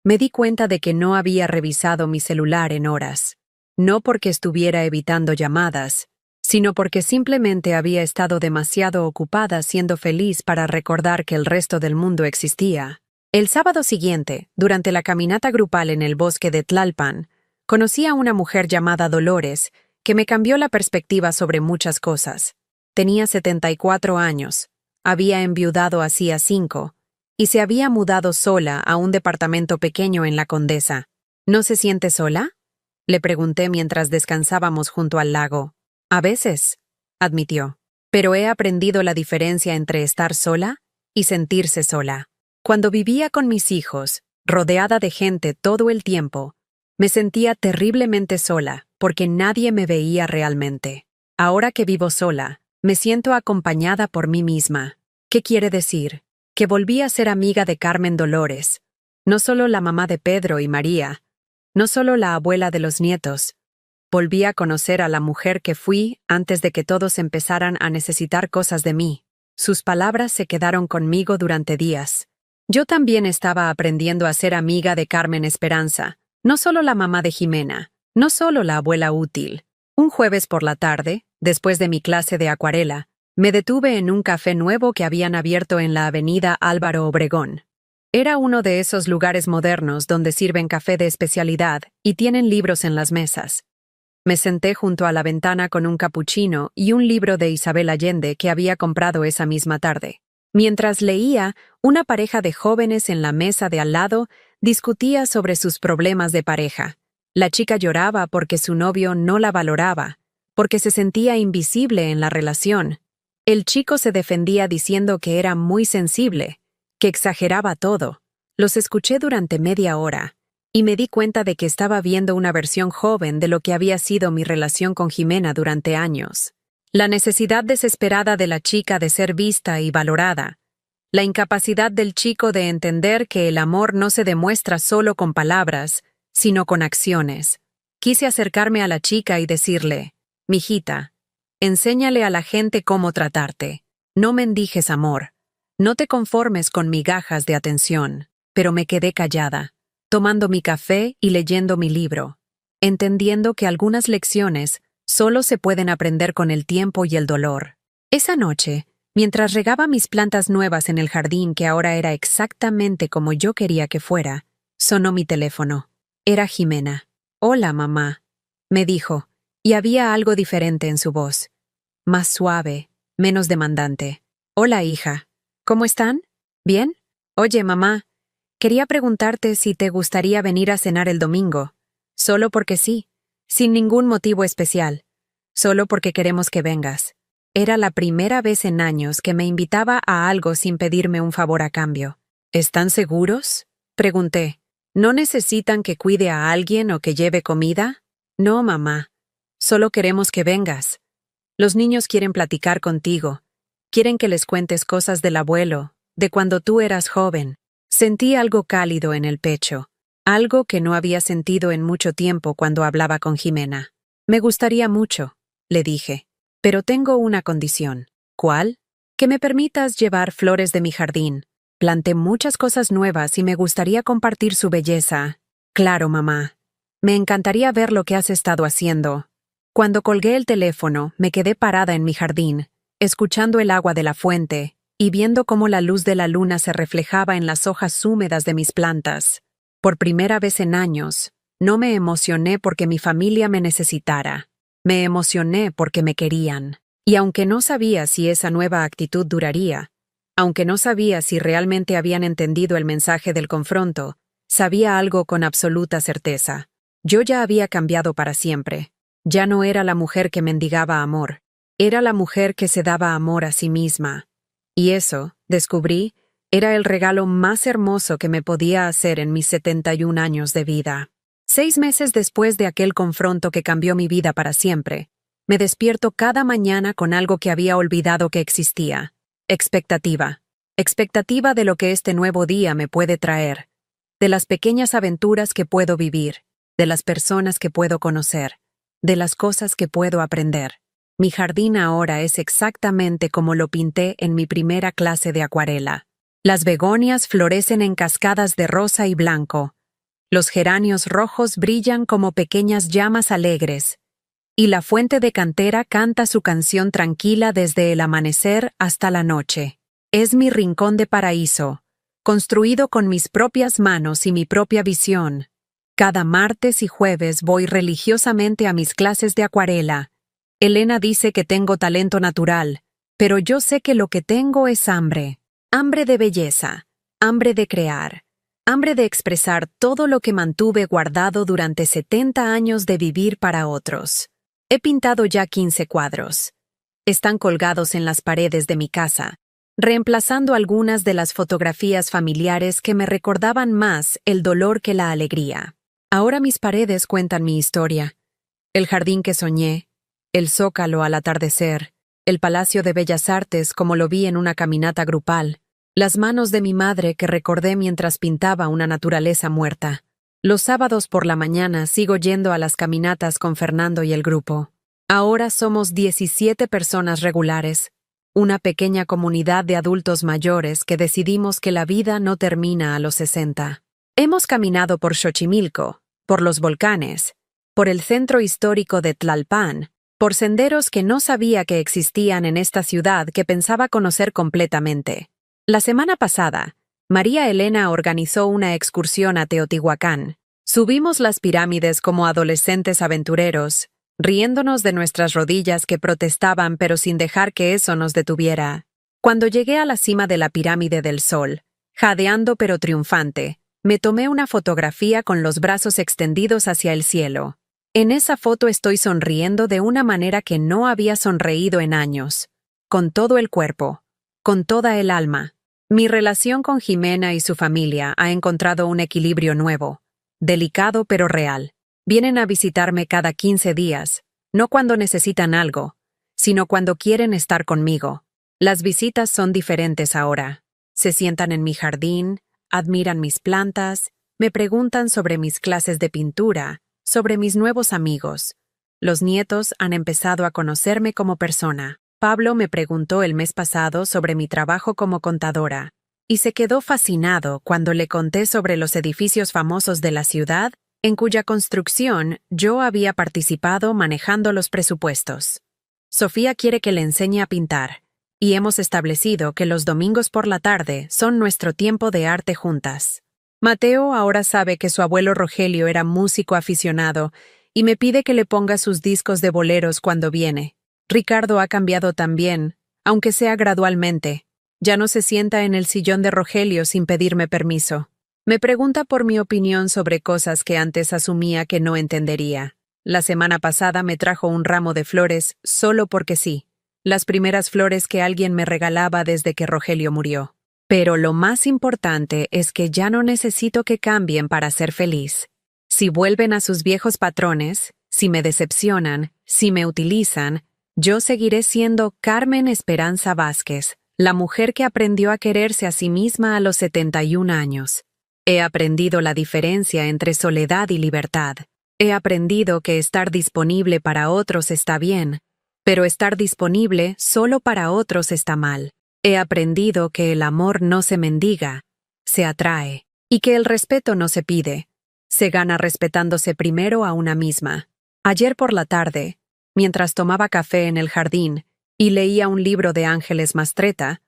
me di cuenta de que no había revisado mi celular en horas. No porque estuviera evitando llamadas, sino porque simplemente había estado demasiado ocupada siendo feliz para recordar que el resto del mundo existía. El sábado siguiente, durante la caminata grupal en el bosque de Tlalpan, conocí a una mujer llamada Dolores que me cambió la perspectiva sobre muchas cosas. Tenía 74 años, había enviudado hacía 5, y se había mudado sola a un departamento pequeño en La Condesa. ¿No se siente sola?, le pregunté mientras descansábamos junto al lago. «A veces», admitió, «pero he aprendido la diferencia entre estar sola y sentirse sola. Cuando vivía con mis hijos, rodeada de gente todo el tiempo, me sentía terriblemente sola porque nadie me veía realmente. Ahora que vivo sola, me siento acompañada por mí misma». ¿Qué quiere decir? Que volví a ser amiga de Carmen Dolores, no solo la mamá de Pedro y María, no solo la abuela de los nietos. Volví a conocer a la mujer que fui antes de que todos empezaran a necesitar cosas de mí. Sus palabras se quedaron conmigo durante días. Yo también estaba aprendiendo a ser amiga de Carmen Esperanza, no solo la mamá de Jimena, no solo la abuela útil. Un jueves por la tarde, después de mi clase de acuarela, me detuve en un café nuevo que habían abierto en la avenida Álvaro Obregón. Era uno de esos lugares modernos donde sirven café de especialidad y tienen libros en las mesas. Me senté junto a la ventana con un capuchino y un libro de Isabel Allende que había comprado esa misma tarde. Mientras leía, una pareja de jóvenes en la mesa de al lado discutía sobre sus problemas de pareja. La chica lloraba porque su novio no la valoraba, porque se sentía invisible en la relación. El chico se defendía diciendo que era muy sensible, que exageraba todo. Los escuché durante media hora, y me di cuenta de que estaba viendo una versión joven de lo que había sido mi relación con Jimena durante años. La necesidad desesperada de la chica de ser vista y valorada. La incapacidad del chico de entender que el amor no se demuestra solo con palabras, sino con acciones. Quise acercarme a la chica y decirle, «Mijita, enséñale a la gente cómo tratarte. No mendiges amor. No te conformes con migajas de atención». Pero me quedé callada, tomando mi café y leyendo mi libro, entendiendo que algunas lecciones solo se pueden aprender con el tiempo y el dolor. Esa noche, mientras regaba mis plantas nuevas en el jardín que ahora era exactamente como yo quería que fuera, sonó mi teléfono. Era Jimena. «Hola, mamá», me dijo, y había algo diferente en su voz. Más suave, menos demandante. «Hola, hija. ¿Cómo están? ¿Bien? Oye, mamá, quería preguntarte si te gustaría venir a cenar el domingo. Solo porque sí, sin ningún motivo especial. Solo porque queremos que vengas». Era la primera vez en años que me invitaba a algo sin pedirme un favor a cambio. «¿Están seguros?», pregunté. «¿No necesitan que cuide a alguien o que lleve comida?» «No, mamá. Solo queremos que vengas. Los niños quieren platicar contigo. Quieren que les cuentes cosas del abuelo, de cuando tú eras joven». Sentí algo cálido en el pecho, algo que no había sentido en mucho tiempo cuando hablaba con Jimena. «Me gustaría mucho», le dije, «pero tengo una condición». «¿Cuál?» «Que me permitas llevar flores de mi jardín. Planté muchas cosas nuevas y me gustaría compartir su belleza». «Claro, mamá. Me encantaría ver lo que has estado haciendo». Cuando colgué el teléfono, me quedé parada en mi jardín, escuchando el agua de la fuente y viendo cómo la luz de la luna se reflejaba en las hojas húmedas de mis plantas. Por primera vez en años, no me emocioné porque mi familia me necesitara. Me emocioné porque me querían. Y aunque no sabía si esa nueva actitud duraría, aunque no sabía si realmente habían entendido el mensaje del confronto, sabía algo con absoluta certeza. Yo ya había cambiado para siempre. Ya no era la mujer que mendigaba amor. Era la mujer que se daba amor a sí misma. Y eso, descubrí, era el regalo más hermoso que me podía hacer en mis 71 años de vida. 6 meses después de aquel confronto que cambió mi vida para siempre, me despierto cada mañana con algo que había olvidado que existía. Expectativa. Expectativa de lo que este nuevo día me puede traer, de las pequeñas aventuras que puedo vivir, de las personas que puedo conocer, de las cosas que puedo aprender. Mi jardín ahora es exactamente como lo pinté en mi primera clase de acuarela. Las begonias florecen en cascadas de rosa y blanco. Los geranios rojos brillan como pequeñas llamas alegres. Y la fuente de cantera canta su canción tranquila desde el amanecer hasta la noche. Es mi rincón de paraíso, construido con mis propias manos y mi propia visión. Cada martes y jueves voy religiosamente a mis clases de acuarela. Elena dice que tengo talento natural, pero yo sé que lo que tengo es hambre. Hambre de belleza, hambre de crear, hambre de expresar todo lo que mantuve guardado durante 70 años de vivir para otros. He pintado ya 15 cuadros. Están colgados en las paredes de mi casa, reemplazando algunas de las fotografías familiares que me recordaban más el dolor que la alegría. Ahora mis paredes cuentan mi historia. El jardín que soñé, el zócalo al atardecer, el Palacio de Bellas Artes como lo vi en una caminata grupal, las manos de mi madre que recordé mientras pintaba una naturaleza muerta. Los sábados por la mañana sigo yendo a las caminatas con Fernando y el grupo. Ahora somos 17 personas regulares, una pequeña comunidad de adultos mayores que decidimos que la vida no termina a los 60. Hemos caminado por Xochimilco, por los volcanes, por el centro histórico de Tlalpan, por senderos que no sabía que existían en esta ciudad que pensaba conocer completamente. La semana pasada, María Elena organizó una excursión a Teotihuacán. Subimos las pirámides como adolescentes aventureros, riéndonos de nuestras rodillas que protestaban pero sin dejar que eso nos detuviera. Cuando llegué a la cima de la pirámide del Sol, jadeando pero triunfante, me tomé una fotografía con los brazos extendidos hacia el cielo. En esa foto estoy sonriendo de una manera que no había sonreído en años, con todo el cuerpo, con toda el alma. Mi relación con Jimena y su familia ha encontrado un equilibrio nuevo, delicado pero real. Vienen a visitarme cada 15 días, no cuando necesitan algo, sino cuando quieren estar conmigo. Las visitas son diferentes ahora. Se sientan en mi jardín, admiran mis plantas Me preguntan sobre mis clases de pintura, sobre mis nuevos amigos. Los nietos han empezado a conocerme como persona. Pablo me preguntó el mes pasado sobre mi trabajo como contadora, y se quedó fascinado cuando le conté sobre los edificios famosos de la ciudad, en cuya construcción yo había participado manejando los presupuestos. Sofía quiere que le enseñe a pintar, y hemos establecido que los domingos por la tarde son nuestro tiempo de arte juntas. Mateo ahora sabe que su abuelo Rogelio era músico aficionado y me pide que le ponga sus discos de boleros cuando viene. Ricardo ha cambiado también, aunque sea gradualmente. Ya no se sienta en el sillón de Rogelio sin pedirme permiso. Me pregunta por mi opinión sobre cosas que antes asumía que no entendería. La semana pasada me trajo un ramo de flores solo porque sí. Las primeras flores que alguien me regalaba desde que Rogelio murió. Pero lo más importante es que ya no necesito que cambien para ser feliz. Si vuelven a sus viejos patrones, si me decepcionan, si me utilizan, yo seguiré siendo Carmen Esperanza Vázquez, la mujer que aprendió a quererse a sí misma a los 71 años. He aprendido la diferencia entre soledad y libertad. He aprendido que estar disponible para otros está bien, pero estar disponible solo para otros está mal. He aprendido que el amor no se mendiga, se atrae, y que el respeto no se pide, se gana respetándose primero a una misma. Ayer por la tarde, mientras tomaba café en el jardín y leía un libro de Ángeles Mastretta,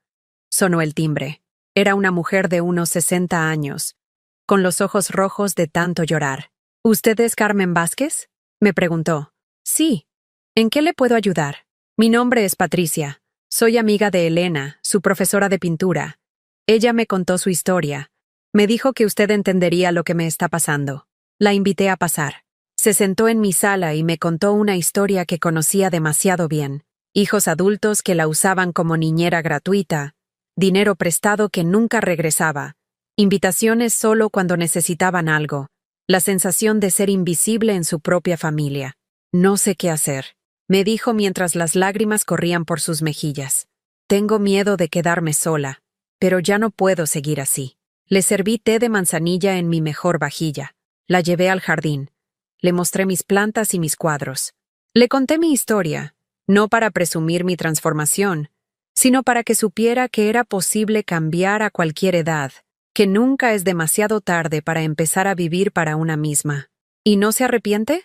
sonó el timbre. Era una mujer de unos 60 años, con los ojos rojos de tanto llorar. ¿Usted es Carmen Vázquez?, me preguntó. Sí. ¿En qué le puedo ayudar? Mi nombre es Patricia. Soy amiga de Elena, su profesora de pintura. Ella me contó su historia. Me dijo que usted entendería lo que me está pasando. La invité a pasar. Se sentó en mi sala y me contó una historia que conocía demasiado bien. Hijos adultos que la usaban como niñera gratuita, dinero prestado que nunca regresaba, invitaciones solo cuando necesitaban algo, la sensación de ser invisible en su propia familia. No sé qué hacer, me dijo mientras las lágrimas corrían por sus mejillas. Tengo miedo de quedarme sola, pero ya no puedo seguir así. Le serví té de manzanilla en mi mejor vajilla. La llevé al jardín. Le mostré mis plantas y mis cuadros. Le conté mi historia, no para presumir mi transformación, sino para que supiera que era posible cambiar a cualquier edad, que nunca es demasiado tarde para empezar a vivir para una misma. ¿Y no se arrepiente?,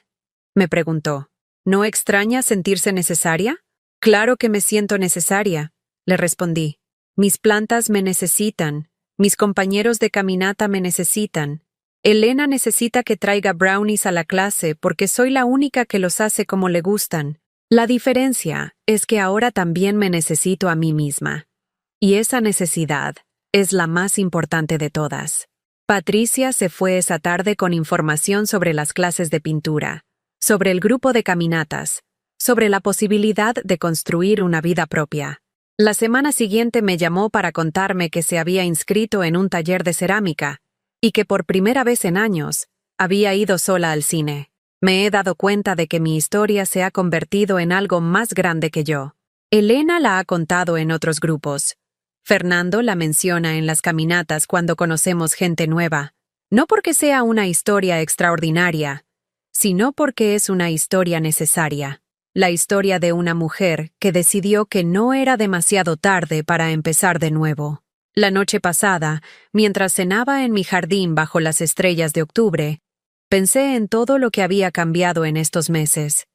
me preguntó. ¿No extraña sentirse necesaria? Claro que me siento necesaria, le respondí. Mis plantas me necesitan, mis compañeros de caminata me necesitan. Elena necesita que traiga brownies a la clase porque soy la única que los hace como le gustan. La diferencia es que ahora también me necesito a mí misma. Y esa necesidad es la más importante de todas. Patricia se fue esa tarde con información sobre las clases de pintura, sobre el grupo de caminatas, sobre la posibilidad de construir una vida propia. La semana siguiente me llamó para contarme que se había inscrito en un taller de cerámica y que por primera vez en años había ido sola al cine. Me he dado cuenta de que mi historia se ha convertido en algo más grande que yo. Elena la ha contado en otros grupos. Fernando la menciona en las caminatas cuando conocemos gente nueva, no porque sea una historia extraordinaria, sino porque es una historia necesaria. La historia de una mujer que decidió que no era demasiado tarde para empezar de nuevo. La noche pasada, mientras cenaba en mi jardín bajo las estrellas de octubre, pensé en todo lo que había cambiado en estos meses.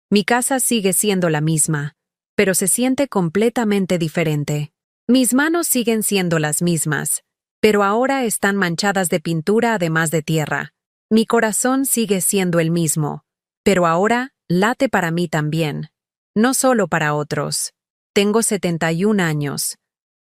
Mi casa sigue siendo la misma, pero se siente completamente diferente. Mis manos siguen siendo las mismas, pero ahora están manchadas de pintura además de tierra. Mi corazón sigue siendo el mismo, pero ahora late para mí también, no solo para otros. Tengo 71 años.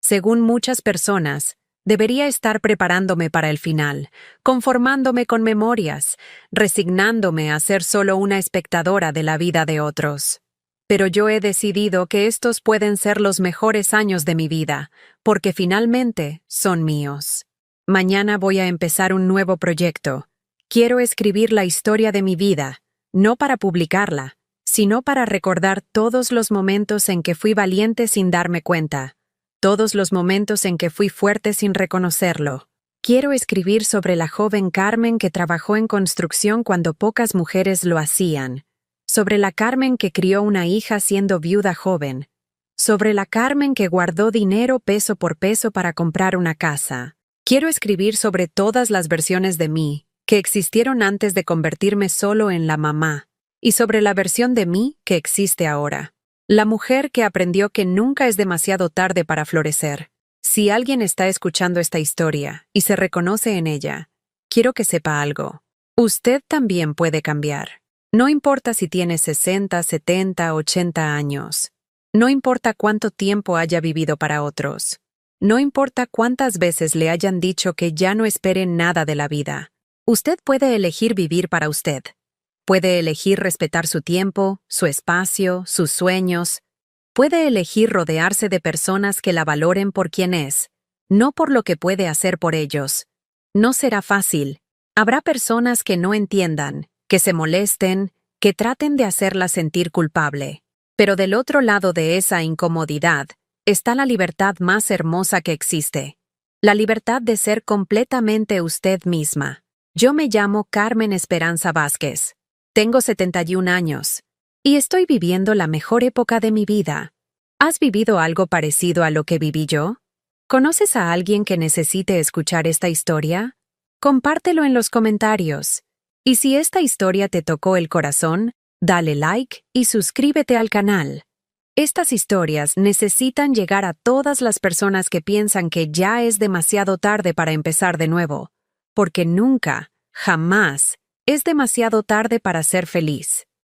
Según muchas personas, debería estar preparándome para el final, conformándome con memorias, resignándome a ser solo una espectadora de la vida de otros. Pero yo he decidido que estos pueden ser los mejores años de mi vida, porque finalmente son míos. Mañana voy a empezar un nuevo proyecto. Quiero escribir la historia de mi vida, no para publicarla, sino para recordar todos los momentos en que fui valiente sin darme cuenta, todos los momentos en que fui fuerte sin reconocerlo. quiero escribir sobre la joven Carmen que trabajó en construcción cuando pocas mujeres lo hacían, sobre la Carmen que crió una hija siendo viuda joven, sobre la Carmen que guardó dinero peso por peso para comprar una casa. Quiero escribir sobre todas las versiones de mí que existieron antes de convertirme solo en la mamá, y sobre la versión de mí que existe ahora. La mujer que aprendió que nunca es demasiado tarde para florecer. Si alguien está escuchando esta historia y se reconoce en ella, quiero que sepa algo. Usted también puede cambiar. No importa si tiene 60, 70, 80 años. No importa cuánto tiempo haya vivido para otros. No importa cuántas veces le hayan dicho que ya no espere nada de la vida. Usted puede elegir vivir para usted. Puede elegir respetar su tiempo, su espacio, sus sueños. Puede elegir rodearse de personas que la valoren por quien es, no por lo que puede hacer por ellos. No será fácil. Habrá personas que no entiendan, que se molesten, que traten de hacerla sentir culpable. Pero del otro lado de esa incomodidad está la libertad más hermosa que existe. La libertad de ser completamente usted misma. Yo me llamo Carmen Esperanza Vázquez. Tengo 71 años. Y estoy viviendo la mejor época de mi vida. ¿Has vivido algo parecido a lo que viví yo? ¿Conoces a alguien que necesite escuchar esta historia? Compártelo en los comentarios. Y si esta historia te tocó el corazón, dale like y suscríbete al canal. Estas historias necesitan llegar a todas las personas que piensan que ya es demasiado tarde para empezar de nuevo, porque nunca, jamás, es demasiado tarde para ser feliz.